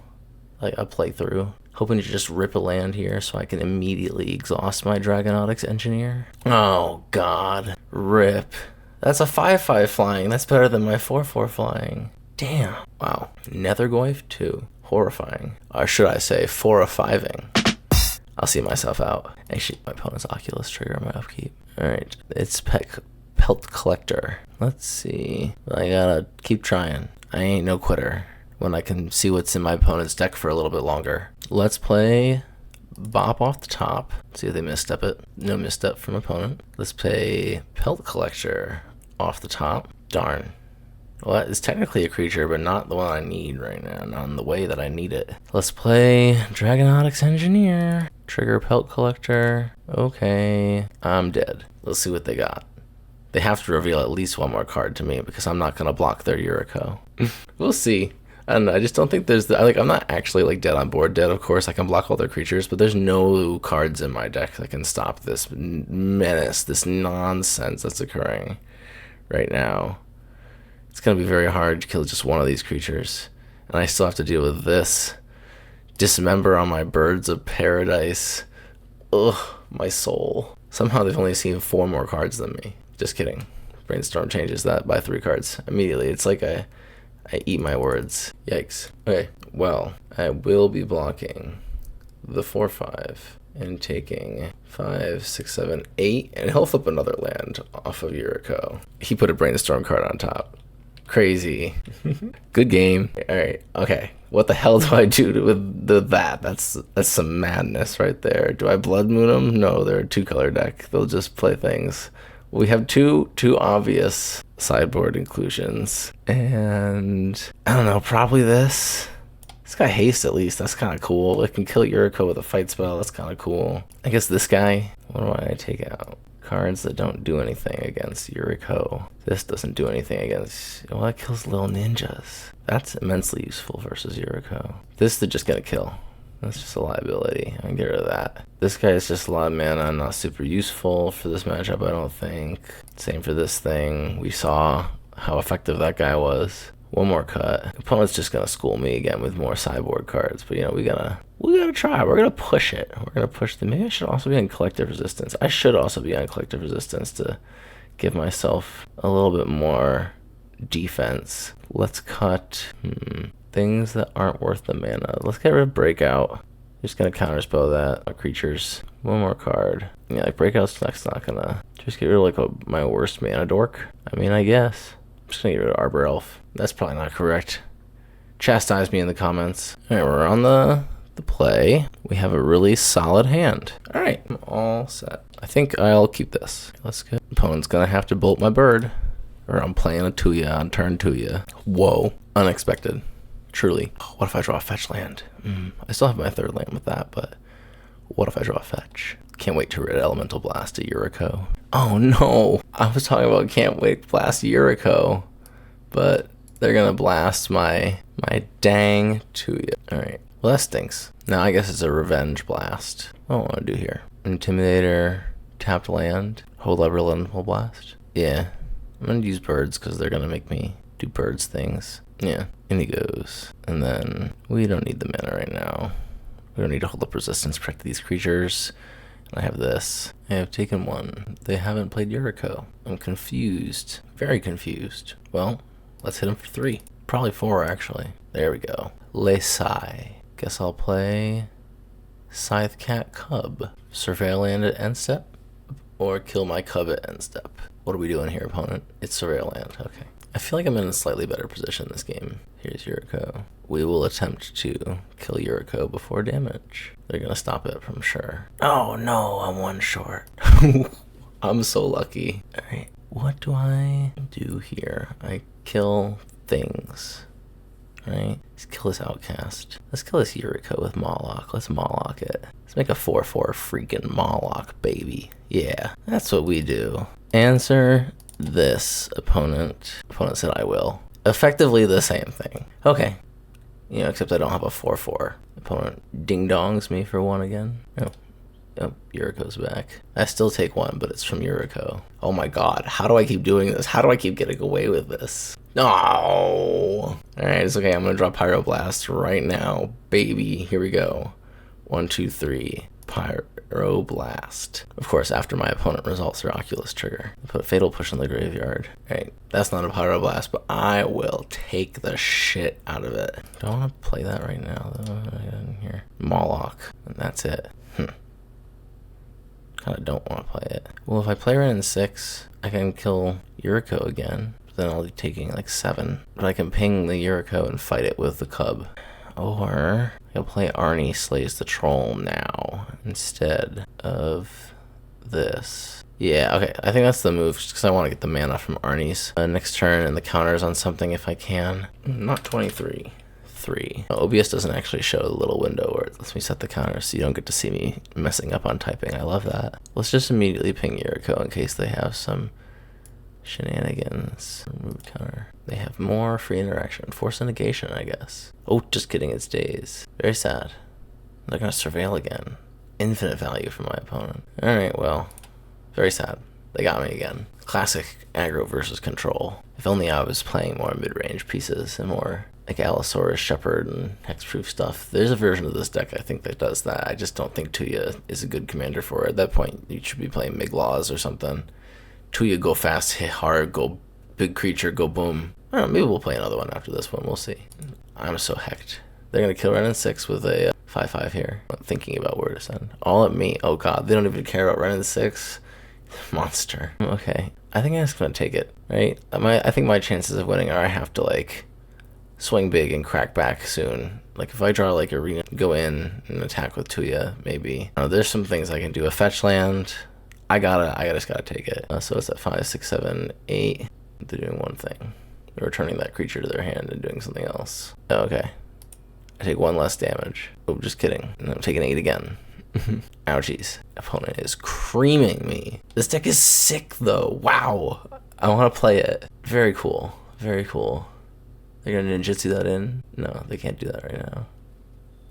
Like a playthrough. Hoping to just rip a land here so I can immediately exhaust my Dragonautics Engineer. Oh god, rip. That's a 5/5 flying. That's better than my 4/4 flying. Damn. Wow. Nethergoyf 2. Horrifying. Or should I say, 4-5ing. I'll see myself out. Actually, my opponent's Oculus trigger my upkeep. Alright, it's Pelt Collector. Let's see. I gotta keep trying. I ain't no quitter when I can see what's in my opponent's deck for a little bit longer. Let's play Bop off the top. See if they misstep it. No misstep from opponent. Let's play Pelt Collector off the top. Darn. Well, it's technically a creature, but not the one I need right now. Not in the way that I need it. Let's play Dragonautics Engineer. Trigger Pelt Collector. Okay. I'm dead. Let's see what they got. They have to reveal at least 1 more card to me because I'm not going to block their Yuriko. We'll see. I don't know. I just don't think there's I'm not actually like dead on board. Dead, of course, I can block all their creatures, but there's no cards in my deck that can stop this menace, this nonsense that's occurring right now. It's gonna be very hard to kill just one of these creatures, and I still have to deal with this. Dismember on my Birds of Paradise. Ugh, my soul. Somehow they've only seen 4 more cards than me. Just kidding. Brainstorm changes that by 3 cards immediately. It's like I eat my words. Yikes. Okay, well, I will be blocking the 4/5 and taking 5, 6, 7, 8, and he'll flip another land off of Yuriko. He put a Brainstorm card on top. Crazy. Good game. Alright, okay. What the hell do I do with that? That's some madness right there. Do I Blood Moon them? No, they're a 2-color deck. They'll just play things. We have two obvious sideboard inclusions, and I don't know, probably this. This guy haste at least. That's kind of cool. It can kill Yuriko with a fight spell. That's kind of cool. I guess this guy. What do I take out? Cards that don't do anything against Yuriko. This doesn't do anything against. Well, that kills little ninjas. That's immensely useful versus Yuriko. This is just gonna kill. That's just a liability. I can get rid of that. This guy is just a lot of mana, not super useful for this matchup, I don't think. Same for this thing. We saw how effective that guy was. 1 more cut. Opponent's just gonna school me again with more sideboard cards, but you know, we gotta try. We're gonna push it. We're gonna push the. Maybe I should also be on Collective Resistance. I should also be on Collective Resistance to give myself a little bit more defense. Let's cut things that aren't worth the mana. Let's get rid of Breakout. Just gonna counterspell that. Creatures. 1 more card. Yeah, like Breakout's not gonna. Just get rid of like my worst mana dork. I mean, I guess. I'm just gonna get rid of Arbor Elf. That's probably not correct. Chastise me in the comments. Alright, we're on the play. We have a really solid hand. Alright, I'm all set. I think I'll keep this. Let's go. Opponent's gonna have to bolt my bird. Or I'm playing a Tuya on turn Tuya. Whoa. Unexpected. Truly. What if I draw a fetch land? I still have my 3rd land with that, but What if I draw a fetch? Can't wait to Red Elemental Blast a Yuriko. Oh no! I was talking about can't wait to blast Yuriko, but they're gonna blast my dang Tuya. Alright, well that stinks. Now I guess it's a revenge blast. What do I want to do here? Intimidator, tapped land, hold up Red Elemental Blast. Yeah, I'm gonna use birds because they're gonna make me do birds things. Yeah, in he goes. And then we don't need the mana right now. We don't need to hold up resistance, protect these creatures. And I have this. I have taken one. They haven't played Yuriko. I'm confused. Very confused. Well, let's hit him for 3. Probably 4, actually. There we go. Lesai. Guess I'll play Scythecat Cub. Surveil land at end step, or kill my cub at end step. What are we doing here, opponent? It's surveil land. Okay. I feel like I'm in a slightly better position this game. Here's Yuriko. We will attempt to kill Yuriko before damage. They're gonna stop it from sure. Oh no, I'm 1 short. I'm so lucky. Alright, what do I do here? I kill things. Alright, let's kill this outcast. Let's kill this Yuriko with Moloch. Let's Moloch it. Let's make a 4/4 freaking Moloch, baby. Yeah, that's what we do. Answer this, opponent. Opponent said I will. Effectively the same thing. Okay. You know, except I don't have a 4/4. Opponent ding-dongs me for 1 again. Oh. Oh, Yuriko's back. I still take 1, but it's from Yuriko. Oh my god, how do I keep doing this? How do I keep getting away with this? No! Alright, it's okay. I'm gonna draw Pyroblast right now. Baby, here we go. 1, 2, 3. Pyroblast. Of course, after my opponent resolves their Oculus trigger. I put Fatal Push in the graveyard. Alright, that's not a Pyroblast, but I will take the shit out of it. Do I want to play that right now, though? Here. Moloch, and that's it. Kinda don't want to play it. Well, if I play Ren in 6, I can kill Yuriko again. But then I'll be taking like 7. But I can ping the Yuriko and fight it with the cub. Or I'll play Arnie Slays the Troll now instead of this. Yeah, okay, I think that's the move, just because I want to get the mana from Arnie's. Next turn and the counters on something if I can. Not 23. 3. OBS doesn't actually show a little window where it lets me set the counter, so you don't get to see me messing up on typing. I love that. Let's just immediately ping Yuriko in case they have some shenanigans. Remove counter. They have more free interaction. Force a negation, I guess. Oh, just kidding, it's days. Very sad. They're gonna surveil again. Infinite value for my opponent. Alright, well, very sad. They got me again. Classic aggro versus control. If only I was playing more mid-range pieces and more like Allosaurus, Shepherd, and hexproof stuff. There's a version of this deck I think that does that. I just don't think Tuya is a good commander for it. At that point, you should be playing Miglaws or something. Tuya, go fast, hit hard, go big creature, go boom. I don't know, maybe we'll play another one after this one. We'll see. I'm so hecked. They're going to kill Ren in 6 with a 5/5 here. I'm thinking about where to send. All at me. Oh god, they don't even care about Ren in 6. Monster. Okay, I think I'm just going to take it, right? I think my chances of winning are I have to, like, swing big and crack back soon. Like if I draw like Arena, go in and attack with Tuya, maybe. There's some things I can do. A fetch land. I just gotta take it. So it's at 5, 6, 7, 8. They're doing one thing. They're returning that creature to their hand and doing something else. Oh, okay. I take 1 less damage. Oh, just kidding. And I'm taking 8 again. Ouchies. Opponent is creaming me. This deck is sick though. Wow. I want to play it. Very cool. Very cool. They're gonna ninjutsu that in? No, they can't do that right now.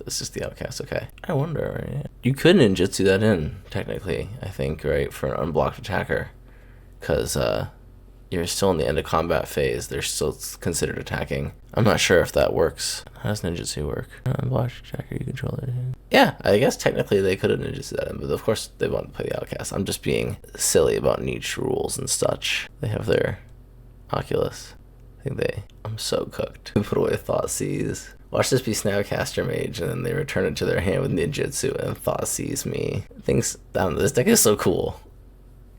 It's just the outcast, okay. I wonder, right? You could ninjutsu that in, technically, I think, right, for an unblocked attacker. Because, you're still in the end of combat phase, they're still considered attacking. I'm not sure if that works. How does ninjutsu work? Unblocked attacker, you control it. Yeah, I guess technically they could have ninjutsu that in, but of course they want to play the outcast. I'm just being silly about niche rules and such. They have their Oculus. I'm so cooked. Put away Thoughtseize. Watch this be Snapcaster Mage, and then they return it to their hand with Ninjutsu and Thoughtseize me. This deck is so cool.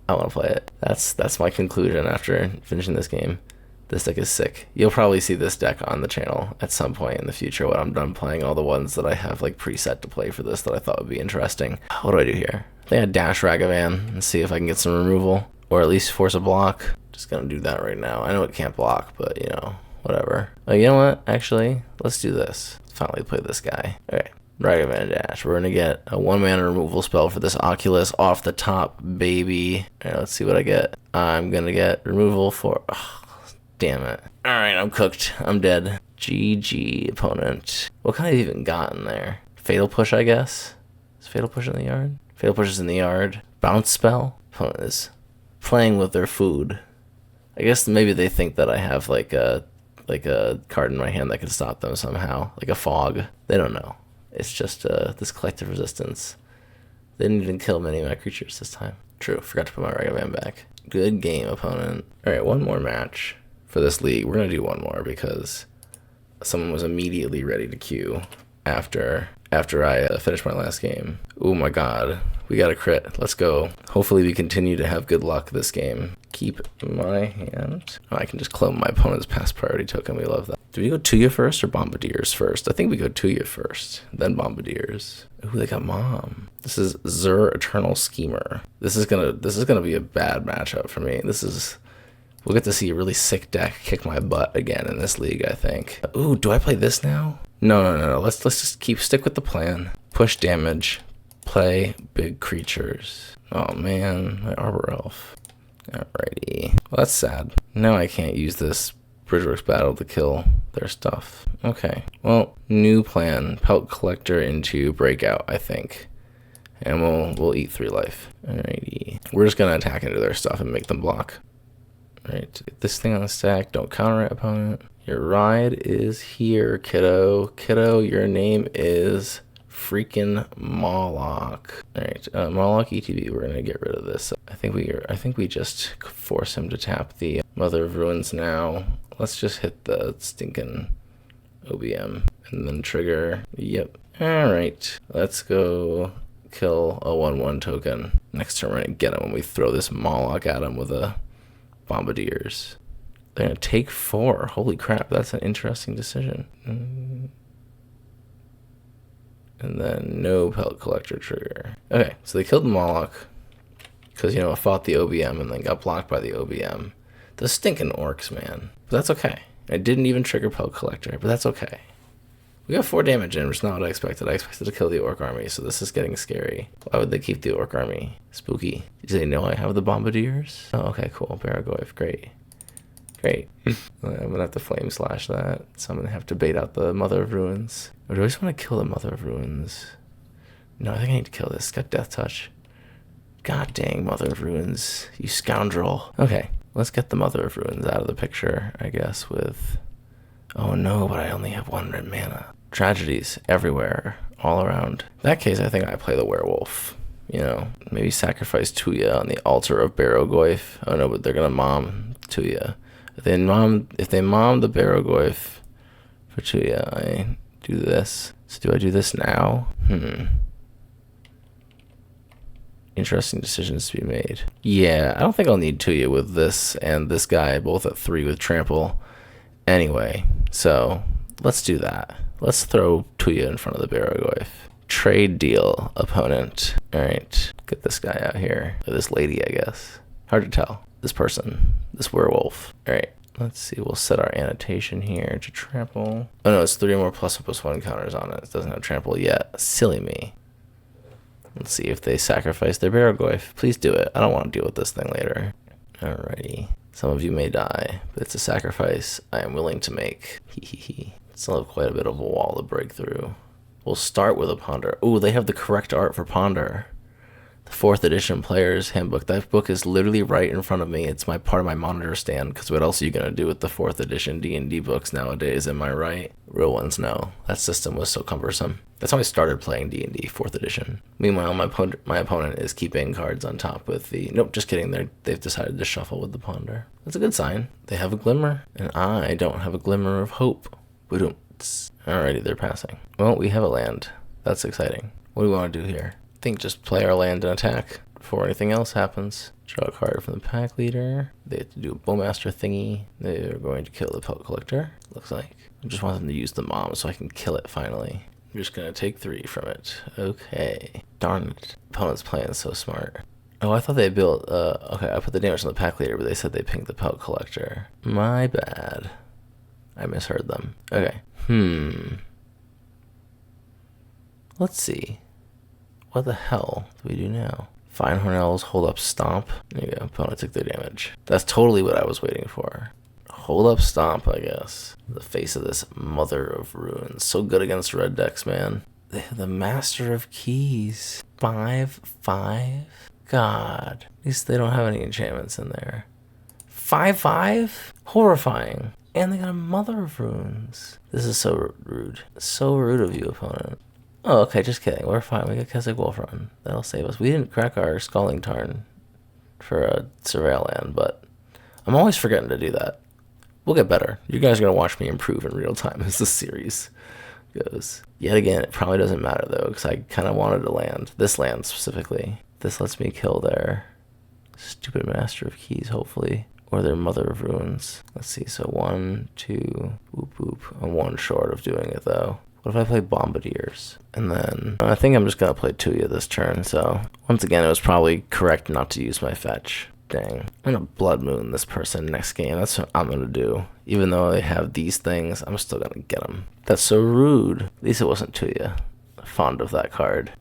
I want to play it. That's my conclusion after finishing this game. This deck is sick. You'll probably see this deck on the channel at some point in the future when I'm done playing all the ones that I have like preset to play for this that I thought would be interesting. What do I do here? I think I dash Ragavan and see if I can get some removal, or at least force a block. Just gonna do that right now. I know it can't block, but you know, whatever. Oh, you know what? Actually, let's do this. Finally play this guy. Okay. Ragavan Dash. We're gonna get a 1-mana removal spell for this Oculus off the top, baby. Alright, let's see what I get. I'm gonna get removal for... Oh, damn it. Alright, I'm cooked. I'm dead. GG, opponent. What kind of even got in there? Fatal Push, I guess? Is Fatal Push in the yard? Fatal Push is in the yard. Bounce spell? Opponent is playing with their food. I guess maybe they think that I have like a card in my hand that can stop them somehow. Like a fog. They don't know. It's just this collective resistance. They didn't even kill many of my creatures this time. True, forgot to put my Ragavan back. Good game, opponent. Alright, one more match for this league. We're gonna do one more because someone was immediately ready to queue after I finished my last game. Oh my god, we got a crit. Let's go. Hopefully we continue to have good luck this game. Keep my hand. Oh, I can just clone my opponent's past priority token. We love that. Do we go Tuya first or Bombardiers first? I think we go Tuya first, then Bombardiers. Ooh, they got Mom. This is Zur Eternal Schemer. This is gonna be a bad matchup for me. We'll get to see a really sick deck kick my butt again in this league, I think. Ooh, do I play this now? No. Let's just stick with the plan. Push damage. Play big creatures. Oh man, my Arbor Elf. Alrighty. Well, that's sad. Now I can't use this Bridgeworks battle to kill their stuff. Okay. Well, new plan. Pelt Collector into Breakout, I think. And we'll eat 3 life. Alrighty. We're just gonna attack into their stuff and make them block. Alright, get this thing on the stack. Don't counter it, opponent. Your ride is here, kiddo. Kiddo, your name is freaking Moloch. Alright, Moloch ETB, we're gonna get rid of this. I think we just force him to tap the Mother of Ruins now. Let's just hit the stinking OBM and then trigger. Yep. Alright, let's go kill a 1/1 token. Next turn we're gonna get him when we throw this Moloch at him with a Bombardiers. They're gonna take 4. Holy crap, that's an interesting decision. And then no Pelt Collector trigger. Okay, so they killed the Moloch because, you know, it fought the OBM and then got blocked by the OBM. The stinking orcs, man. But that's okay. I didn't even trigger Pelt Collector, but that's okay. We got 4 damage in, which is not what I expected. I expected to kill the orc army, so this is getting scary. Why would they keep the orc army? Spooky. Do they know I have the Bombardiers? Oh, okay, cool. Baragoyf, great. Great. I'm gonna have to flame slash that, so I'm gonna have to bait out the Mother of Ruins. Or do I just want to kill the Mother of Ruins? No, I think I need to kill this. It's got Death Touch. God dang, Mother of Ruins, you scoundrel. Okay, let's get the Mother of Ruins out of the picture, I guess, with... Oh no, but I only have 1 red mana. Tragedies everywhere, all around. In that case, I think I play the werewolf. You know, maybe sacrifice Tuya on the altar of Baragoyf. Oh no, but they're gonna mom Tuya. If they mom the Baragoyf for Tuya, I do this. So do I do this now? Interesting decisions to be made. Yeah, I don't think I'll need Tuya with this and this guy both at 3 with trample. Anyway, so let's do that. Let's throw Tuya in front of the Baragoyf. Trade deal, opponent. Alright, get this guy out here. Or this lady, I guess. Hard to tell. This person. This werewolf. Alright, let's see. We'll set our annotation here to trample. Oh no, it's 3 more +1/+1 counters on it. It doesn't have trample yet. Silly me. Let's see if they sacrifice their Baragoyf. Please do it. I don't want to deal with this thing later. Alrighty. Some of you may die, but it's a sacrifice I am willing to make. Hehehe. Still have quite a bit of a wall to break through. We'll start with a Ponder. Ooh, they have the correct art for Ponder. The 4th edition player's handbook. That book is literally right in front of me. It's part of my monitor stand, because what else are you going to do with the 4th edition D&D books nowadays, am I right? Real ones, no. That system was so cumbersome. That's how I started playing D&D, 4th edition. Meanwhile, my opponent is keeping cards on top with the... Nope, just kidding. They've decided to shuffle with the Ponder. That's a good sign. They have a glimmer, and I don't have a glimmer of hope. Alrighty, they're passing. Well, we have a land. That's exciting. What do we want to do here? I think just play our land and attack before anything else happens. Draw a card from the pack leader. They have to do a Bowmaster thingy. They're going to kill the Pelt Collector, looks like. I just want them to use the mom so I can kill it finally. I'm just going to take 3 from it. Okay. Darn it. Opponent's playing so smart. Oh, I thought they built... okay, I put the damage on the pack leader, but they said they pinged the Pelt Collector. My bad. I misheard them. Okay. Let's see. What the hell do we do now? Fine Hornells, hold up, stomp. There you go, opponent took their damage. That's totally what I was waiting for. Hold up, stomp, I guess. The face of this Mother of Ruins. So good against red decks, man. The Master of Keys. 5/5? God. At least they don't have any enchantments in there. 5/5? Horrifying. And they got a Mother of Runes. This is so rude. So rude of you, opponent. Oh, okay, just kidding. We're fine. We got Keswick Wolf Run. That'll save us. We didn't crack our Scalding Tarn for a Surveil land, but I'm always forgetting to do that. We'll get better. You guys are going to watch me improve in real time as this series goes. Yet again, it probably doesn't matter, though, because I kind of wanted to land. This land, specifically. This lets me kill their stupid Master of Keys, hopefully. Or their Mother of Ruins. Let's see. So 1, 2, whoop, whoop. I'm one short of doing it, though. What if I play Bombardiers? And then I think I'm just going to play Tuya this turn. So once again, it was probably correct not to use my fetch. Dang. I'm going to Blood Moon this person next game. That's what I'm going to do. Even though they have these things, I'm still going to get them. That's so rude. At least it wasn't Tuya. Fond of that card.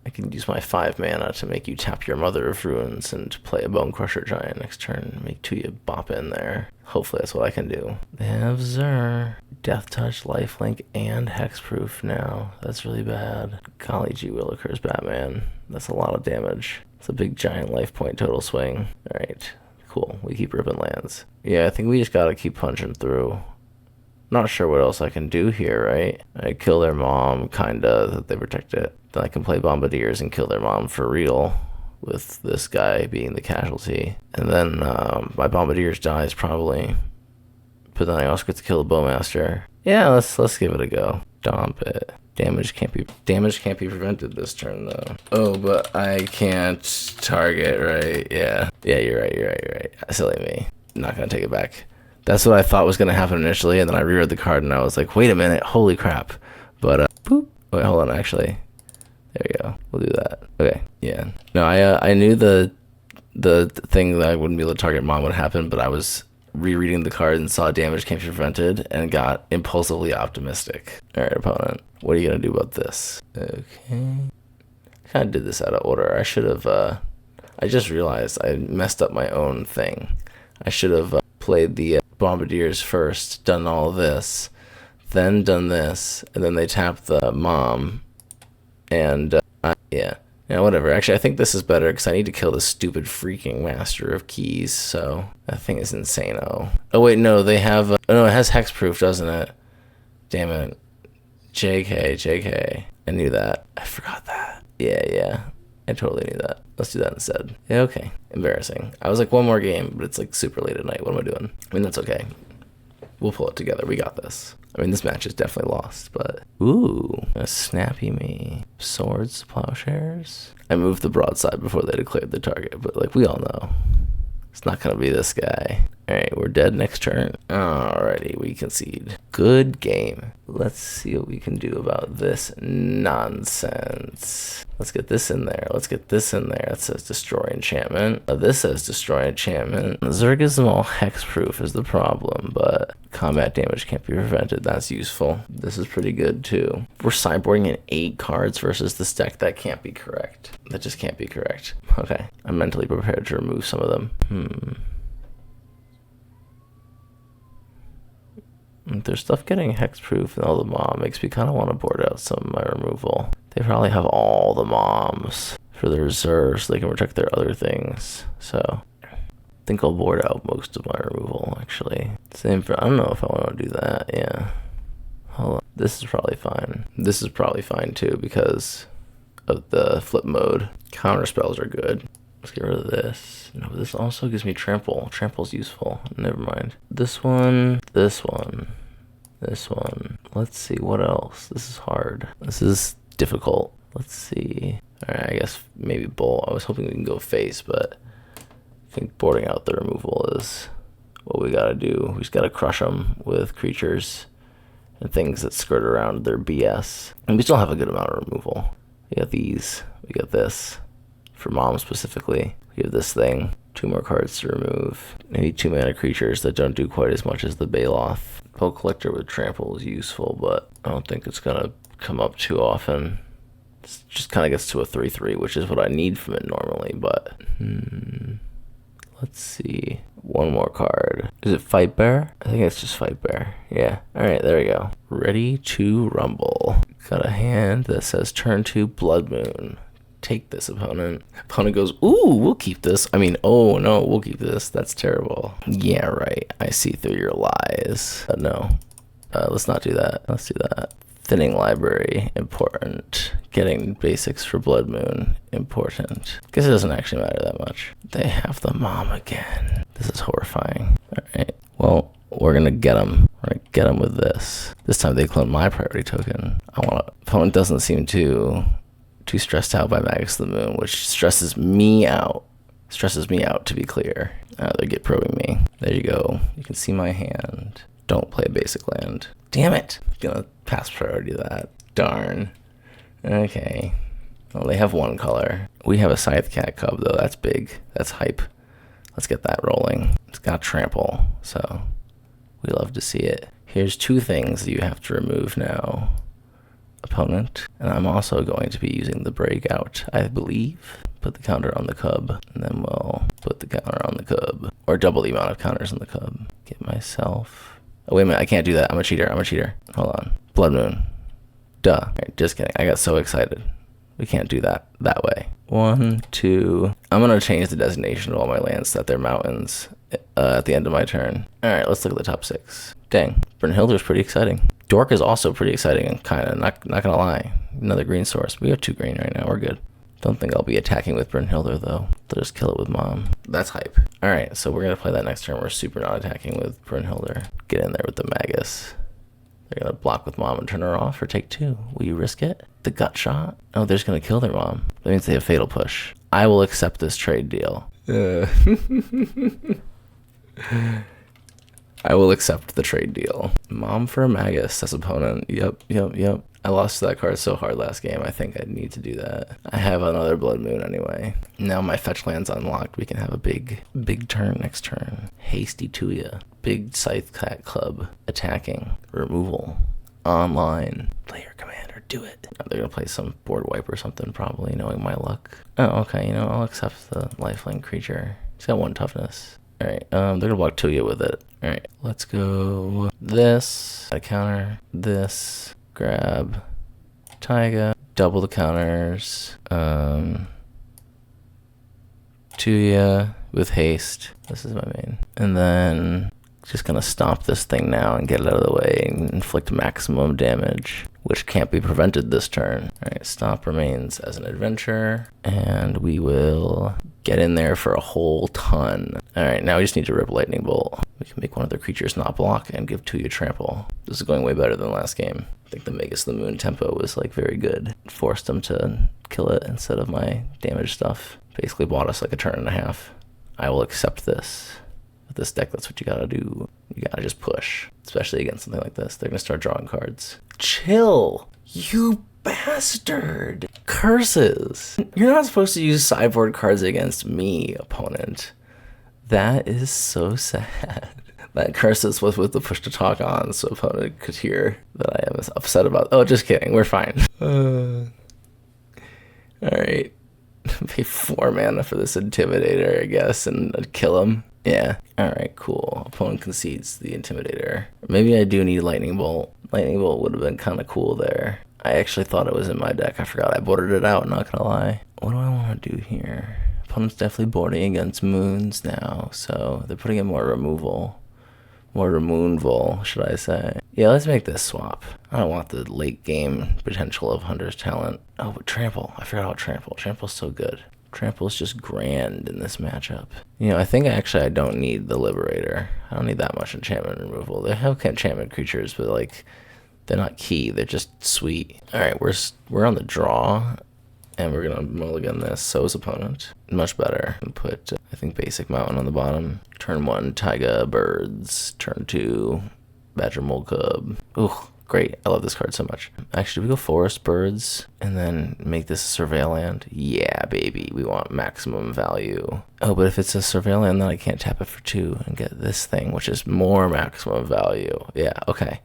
I can use my 5 mana to make you tap your Mother of Ruins and play a Bone Crusher Giant next turn. Make Tuya bop in there. Hopefully that's what I can do. They have Zur, Death Touch, Lifelink, and Hexproof now. That's really bad. Golly gee willikers, Batman. That's a lot of damage. It's a big giant life point total swing. Alright, cool. We keep ripping lands. Yeah, I think we just gotta keep punching through. Not sure what else I can do here, right? I kill their mom, kinda, that they protect it. Then I can play Bombardiers and kill their mom for real, with this guy being the casualty. And then my Bombardiers dies probably. But then I also get to kill the Bowmaster. Yeah, let's give it a go. Dump it. Damage can't be prevented this turn though. Oh, but I can't target, right? Yeah. Yeah, you're right. Silly me. Not gonna take it back. That's what I thought was gonna happen initially, and then I reread the card and I was like, wait a minute, holy crap. But boop. Wait, hold on, actually. There we go. We'll do that. Okay. Yeah. No, I knew the thing that I wouldn't be able to target mom would happen, but I was rereading the card and saw damage can't be prevented and got impulsively optimistic. All right, opponent. What are you gonna do about this? Okay. I kind of did this out of order. I should have. I just realized I messed up my own thing. I should have played the Bombardiers first, done all this, then done this, and then they tap the mom. And, yeah, whatever. Actually, I think this is better because I need to kill this stupid freaking Master of Keys, so that thing is insane. Oh, wait, no, they have, oh, no, it has Hexproof, doesn't it? Damn it. JK. I knew that. I forgot that. Yeah, I totally knew that. Let's do that instead. Yeah, okay. Embarrassing. I was like, one more game, but it's like super late at night. What am I doing? I mean, that's okay. We'll pull it together. We got this. I mean, this match is definitely lost, but... Ooh, a snappy me. Swords, plowshares. I moved the broadside before they declared the target, but like we all know, it's not gonna be this guy. Alright, we're dead next turn. Alrighty, we concede. Good game. Let's see what we can do about this nonsense. Let's get this in there. That says destroy enchantment. This says destroy enchantment. Zerg is all hexproof is the problem, but combat damage can't be prevented. That's useful. This is pretty good too. We're sideboarding in 8 cards versus this deck. That can't be correct. That just can't be correct. Okay, I'm mentally prepared to remove some of them. There's stuff getting hexproof and all the mom makes me kind of want to board out some of my removal. They probably have all the moms for their reserves so they can protect their other things. So I think I'll board out most of my removal actually. Same for, I don't know if I want to do that. Yeah. Hold on. This is probably fine. This is probably fine too because of the flip mode. Counter spells are good. Let's get rid of this. No, this also gives me trample. Trample's useful. Never mind. This one. Let's see, what else? This is hard. This is difficult. Let's see. Alright, I guess maybe bowl. I was hoping we can go face, but I think boarding out the removal is what we gotta do. We just gotta crush them with creatures and things that skirt around their BS. And we still have a good amount of removal. We got these. We got this. For mom specifically, we have this thing. 2 more cards to remove. Maybe 2 mana creatures that don't do quite as much as the Baloth. Poke Collector with Trample is useful, but I don't think it's gonna come up too often. This just kind of gets to a 3/3, which is what I need from it normally, but let's see. One more card. Is it Fight Bear? I think it's just Fight Bear. Yeah. All right, there we go. Ready to rumble. Got a hand that says turn 2 Blood Moon. Take this, opponent. Opponent goes, ooh, we'll keep this. I mean, oh no, we'll keep this. That's terrible. Yeah, right. I see through your lies. No. Let's not do that. Let's do that. Thinning library, important. Getting basics for Blood Moon, important. Guess it doesn't actually matter that much. They have the mom again. This is horrifying. All right. Well, we're gonna get them. We're gonna get them with this. This time they clone my priority token. Opponent doesn't seem too stressed out by Magus of the Moon, which stresses me out. Stresses me out, to be clear. They get probing me. There you go. You can see my hand. Don't play a basic land. Damn it. Gonna pass priority to that. Darn. Okay. Well, they have one color. We have a Scythecat Cub, though. That's big. That's hype. Let's get that rolling. It's got trample, so we love to see it. Here's 2 things that you have to remove now, opponent. And I'm also going to be using the breakout, I believe. Put the counter on the Cub, and then we'll put the counter on the Cub. Or double the amount of counters on the Cub. Get myself... Oh, wait a minute, I can't do that. I'm a cheater. Hold on. Blood Moon. Duh. All right, just kidding. I got so excited. We can't do that way. 1, 2. I'm going to change the designation of all my lands so that they're mountains at the end of my turn. All right, let's look at the top 6. Dang. Brynhilder's pretty exciting. Dork is also pretty exciting and kind of, not going to lie. Another green source. We have 2 green right now. We're good. Don't think I'll be attacking with Brynhilder, though. They'll just kill it with Mom. That's hype. All right, so we're going to play that next turn. We're super not attacking with Brynhilder. Get in there with the Magus. They're going to block with Mom and turn her off or take 2. Will you risk it? The gut shot? Oh, they're just going to kill their Mom. That means they have Fatal Push. I will accept this trade deal. I will accept the trade deal. Mom for a Magus, says opponent. Yep. I lost to that card so hard last game, I think I need to do that. I have another Blood Moon anyway. Now my fetch land's unlocked. We can have a big turn next turn. Hasty Tuya. Big Scythecat Cub. Attacking. Removal. Online. Player commander. Do it. They're going to play some board wipe or something, probably, knowing my luck. Oh, okay. I'll accept the lifelink creature. He's got 1 toughness. Alright, they're going to block Tuya with it. Alright, let's go this. A counter. This. Grab Taiga, double the counters, Tuya with haste. This is my main. And then just gonna stomp this thing now and get it out of the way and inflict maximum damage, which can't be prevented this turn. Alright, stomp remains as an adventure, and we will get in there for a whole ton. Alright, now we just need to rip Lightning Bolt. We can make one of their creatures not block and give Tuya trample. This is going way better than last game. I think the Magus of the Moon tempo was like very good. It forced them to kill it instead of my damage stuff. Basically bought us like a turn and a half. I will accept this. With this deck, that's what you gotta do. You gotta just push. Especially against something like this. They're gonna start drawing cards. Chill! You bastard! Curses! You're not supposed to use sideboard cards against me, opponent. That is so sad. That curses was with the push to talk on, so opponent could hear that I am upset about. Oh, just kidding. We're fine. Alright. Pay 4 mana for this Intimidator, I guess, and kill him. Yeah. Alright, cool. Opponent concedes the Intimidator. Maybe I do need Lightning Bolt. Lightning Bolt would have been kind of cool there. I actually thought it was in my deck. I forgot I boarded it out, not gonna lie. What do I want to do here? Opponent's definitely boarding against moons now, so they're putting in more removal. More removal, should I say. Yeah, let's make this swap. I don't want the late game potential of Hunter's Talent. Oh, but Trample. I forgot about Trample. Trample's so good. Trample's just grand in this matchup. I think actually I don't need the Liberator. I don't need that much enchantment removal. They have enchantment creatures, but like, they're not key. They're just sweet. Alright, we're on the draw. And we're going to mulligan this, so is opponent. Much better. And put, I think, Basic Mountain on the bottom. Turn 1, Taiga Birds. Turn 2, Badger Mole Cub. Ooh, great. I love this card so much. Actually, we go Forest Birds and then make this a Surveil land. Yeah, baby. We want maximum value. Oh, but if it's a Surveil land, then I can't tap it for 2 and get this thing, which is more maximum value. Yeah, okay.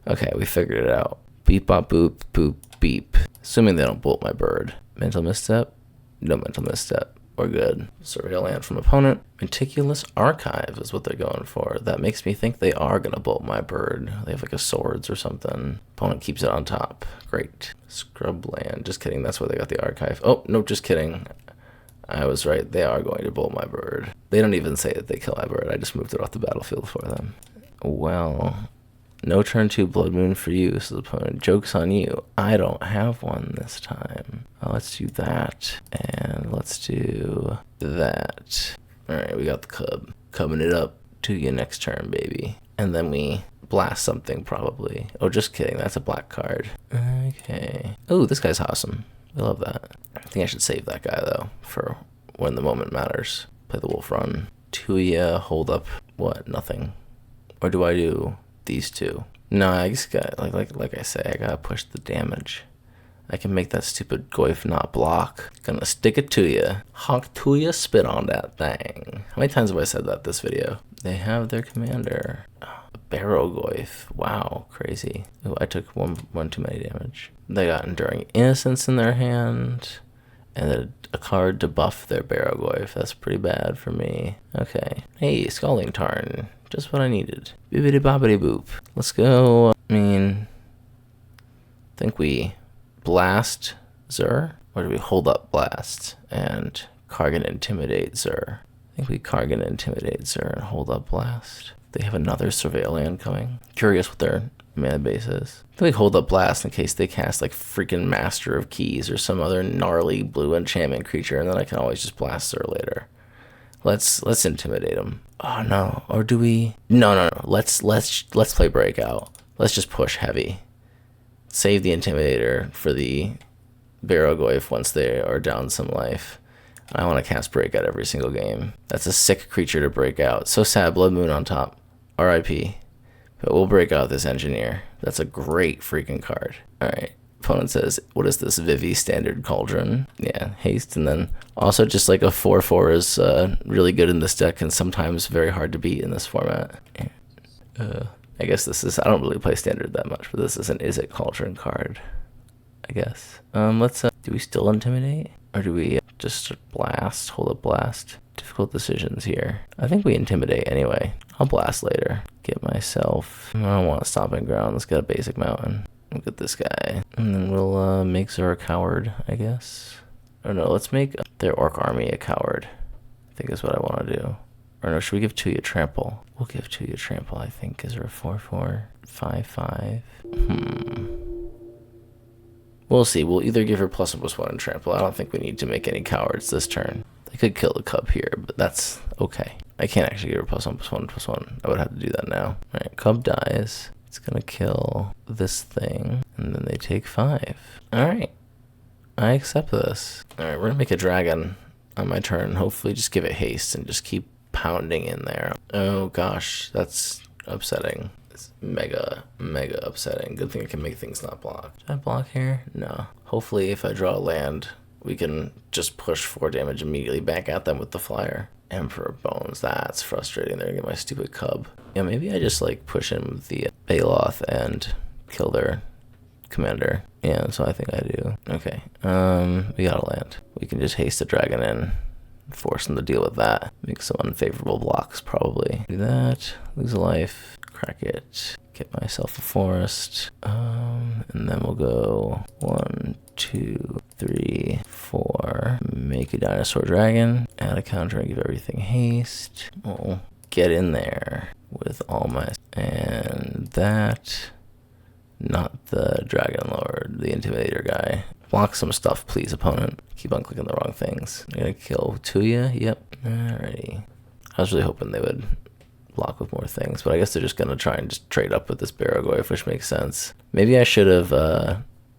Okay, we figured it out. Beep, bop, boop, boop. Beep. Assuming they don't bolt my bird. Mental misstep? No mental misstep. We're good. Surveil land from opponent. Meticulous Archive is what they're going for. That makes me think they are going to bolt my bird. They have like a swords or something. Opponent keeps it on top. Great. Scrub land. Just kidding. That's where they got the archive. Oh, no, just kidding. I was right. They are going to bolt my bird. They don't even say that they kill my bird. I just moved it off the battlefield for them. Well, no turn 2 Blood Moon for you, says opponent. Joke's on you. I don't have one this time. Well, let's do that. And let's do that. Alright, we got the Cub. Cubbing it up to you next turn, baby. And then we blast something, probably. Oh, just kidding. That's a black card. Okay. Oh, this guy's awesome. I love that. I think I should save that guy, though, for when the moment matters. Play the Wolf Run. Tuya, hold up. What? Nothing. Or do I do these two? No, I just got, like I say, I gotta push the damage. I can make that stupid Goyf not block. Gonna stick it to you. Honk Tuya, spit on that thing. How many times have I said that this video? They have their commander. Barrow Goyf. Wow, crazy. Oh, I took one too many damage. They got Enduring Innocence in their hand, and a card to buff their Barrow Goyf. That's pretty bad for me. Okay. Hey, Scalding Tarn. Just what I needed. Bibbidi bobbidi boop. Let's go. I think we blast Zur, or do we hold up blast and Kargan Intimidate Zur? I think we Kargan Intimidate Zur and hold up blast. They have another Surveil land coming. Curious what their mana base is. I think we hold up blast in case they cast like freaking Master of Keys or some other gnarly blue enchantment creature, and then I can always just blast Zur later. Let's intimidate them. Oh no, or do we? No. Let's play Breakout. Let's just push heavy. Save the Intimidator for the Barrow Goyf once they are down some life. I want to cast Breakout every single game. That's a sick creature to break out. So sad, Blood Moon on top. R.I.P. But we'll break out this Engineer. That's a great freaking card. Alright. Opponent says, what is this Vivi Standard Cauldron? Yeah, haste, and then also just like a 4/4 is really good in this deck and sometimes very hard to beat in this format. I guess this is, I don't really play Standard that much, but this is an Is It Cauldron card, I guess. Let's, do we still Intimidate? Or do we just blast, hold up blast? Difficult decisions here. I think we Intimidate anyway. I'll blast later. Get myself, I don't want a Stomping Ground, let's get a basic mountain. Look at this guy. And then we'll make Zur a coward, I guess. Or no, let's make their Orc army a coward. I think is what I want to do. Or no, should we give Tuya Trample? We'll give Tuya Trample, I think. Is there a 4/4? 5/5? We'll see. We'll either give her +1/+1 and Trample. I don't think we need to make any cowards this turn. They could kill the Cub here, but that's okay. I can't actually give her +1/+1/+1. I would have to do that now. Alright, Cub dies. It's gonna kill this thing, and then they take 5. Alright. I accept this. Alright, we're gonna make a dragon on my turn. Hopefully just give it haste and just keep pounding in there. Oh gosh, that's upsetting. It's mega upsetting. Good thing I can make things not block. Should I block here? No. Hopefully if I draw a land, we can just push 4 damage immediately back at them with the flyer. Emperor Bones, that's frustrating. They're gonna get my stupid Cub. Yeah, maybe I just like push in with the Baloth and kill their commander. Yeah, so I think I do. Okay, we got a land. We can just haste the dragon in, force them to deal with that. Make some unfavorable blocks probably. Do that, lose a life, crack it, get myself a forest, and then we'll go 1, 2, 3, 4. Make a dinosaur dragon, add a counter and give everything haste. We'll get in there with all my, and that, not the Dragon Lord, the Intimidator guy. Block some stuff, please, opponent. Keep on clicking the wrong things. I'm gonna kill Tuya, yep, alrighty. I was really hoping they would block with more things, but I guess they're just gonna try and just trade up with this Barrow Goyf, which makes sense. Maybe I should have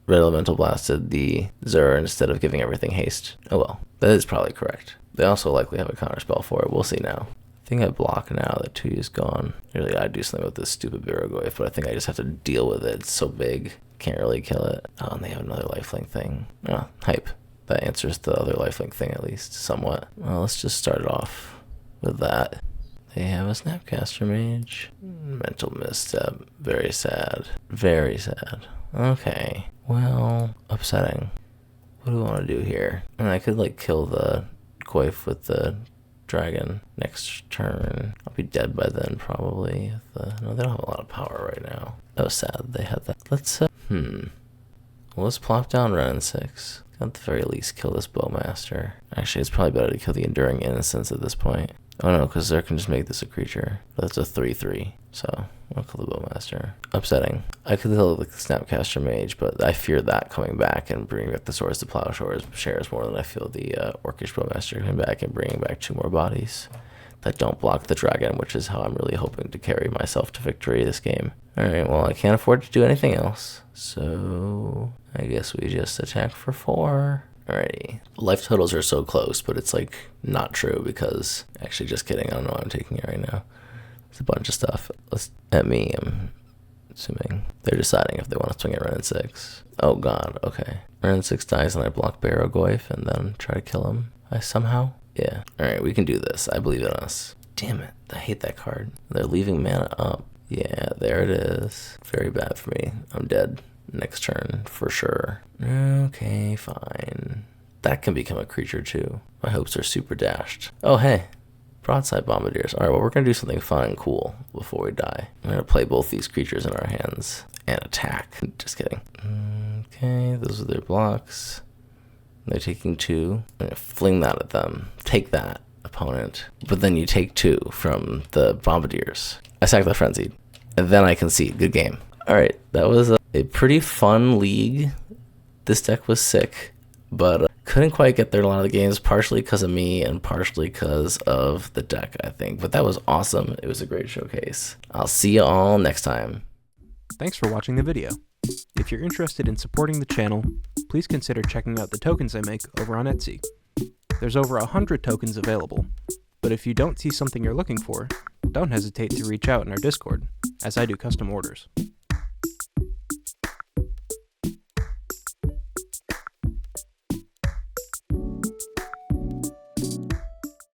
Red Elemental blasted the Zur instead of giving everything haste. Oh well, that is probably correct. They also likely have a counterspell for it. We'll see now. I think I block now that Tuya's gone. I really gotta do something with this stupid Barrow Goyf, but I think I just have to deal with it. It's so big. Can't really kill it. Oh, and they have another lifelink thing. Oh, hype. That answers the other lifelink thing at least, somewhat. Well, let's just start it off with that. They have a Snapcaster Mage. Mental misstep. Very sad. Very sad. Okay, well, upsetting. What do we want to do here? And I could like kill the Coif with the dragon next turn. I'll be dead by then probably. No, they don't have a lot of power right now. That was sad they had that. Let's well, let's plop down Ren 6. At the very least kill this Bowmaster. Actually, it's probably better to kill the Enduring Innocence at this point. Oh no, because Zerk can just make this a creature. That's a 3/3. So I'll kill the Bowmaster. Upsetting. I could kill the Snapcaster Mage, but I fear that coming back and bringing back the Swords to Plowshares more than I feel the Orcish Bowmaster coming back and bringing back 2 more bodies that don't block the dragon, which is how I'm really hoping to carry myself to victory this game. Alright, well, I can't afford to do anything else, so I guess we just attack for 4. Alrighty. Life totals are so close, but it's like not true because, actually just kidding, I don't know why I'm taking it right now. It's a bunch of stuff. At me, I'm assuming they're deciding if they want to swing at Ren 6. Oh god, okay. Ren 6 dies and I block Barrow-Goyf and then try to kill him. Somehow? Yeah. Alright, we can do this. I believe in us. Damn it. I hate that card. They're leaving mana up. Yeah, there it is. Very bad for me. I'm dead next turn for sure. Okay, fine. That can become a creature too. My hopes are super dashed. Oh, hey. Broadside Bombardiers. Alright, well, we're going to do something fun and cool before we die. I'm going to play both these creatures in our hands and attack. Just kidding. Okay, those are their blocks. They're taking 2. I'm going to fling that at them. Take that, opponent. But then you take 2 from the Bombardiers. I sack the Frenzied. And then I concede. Good game. Alright, that was a pretty fun league. This deck was sick, but couldn't quite get there in a lot of the games, partially because of me and partially because of the deck, I think. But that was awesome. It was a great showcase. I'll see you all next time. Thanks for watching the video. If you're interested in supporting the channel, please consider checking out the tokens I make over on Etsy. There's over 100 tokens available, but if you don't see something you're looking for, don't hesitate to reach out in our Discord, as I do custom orders.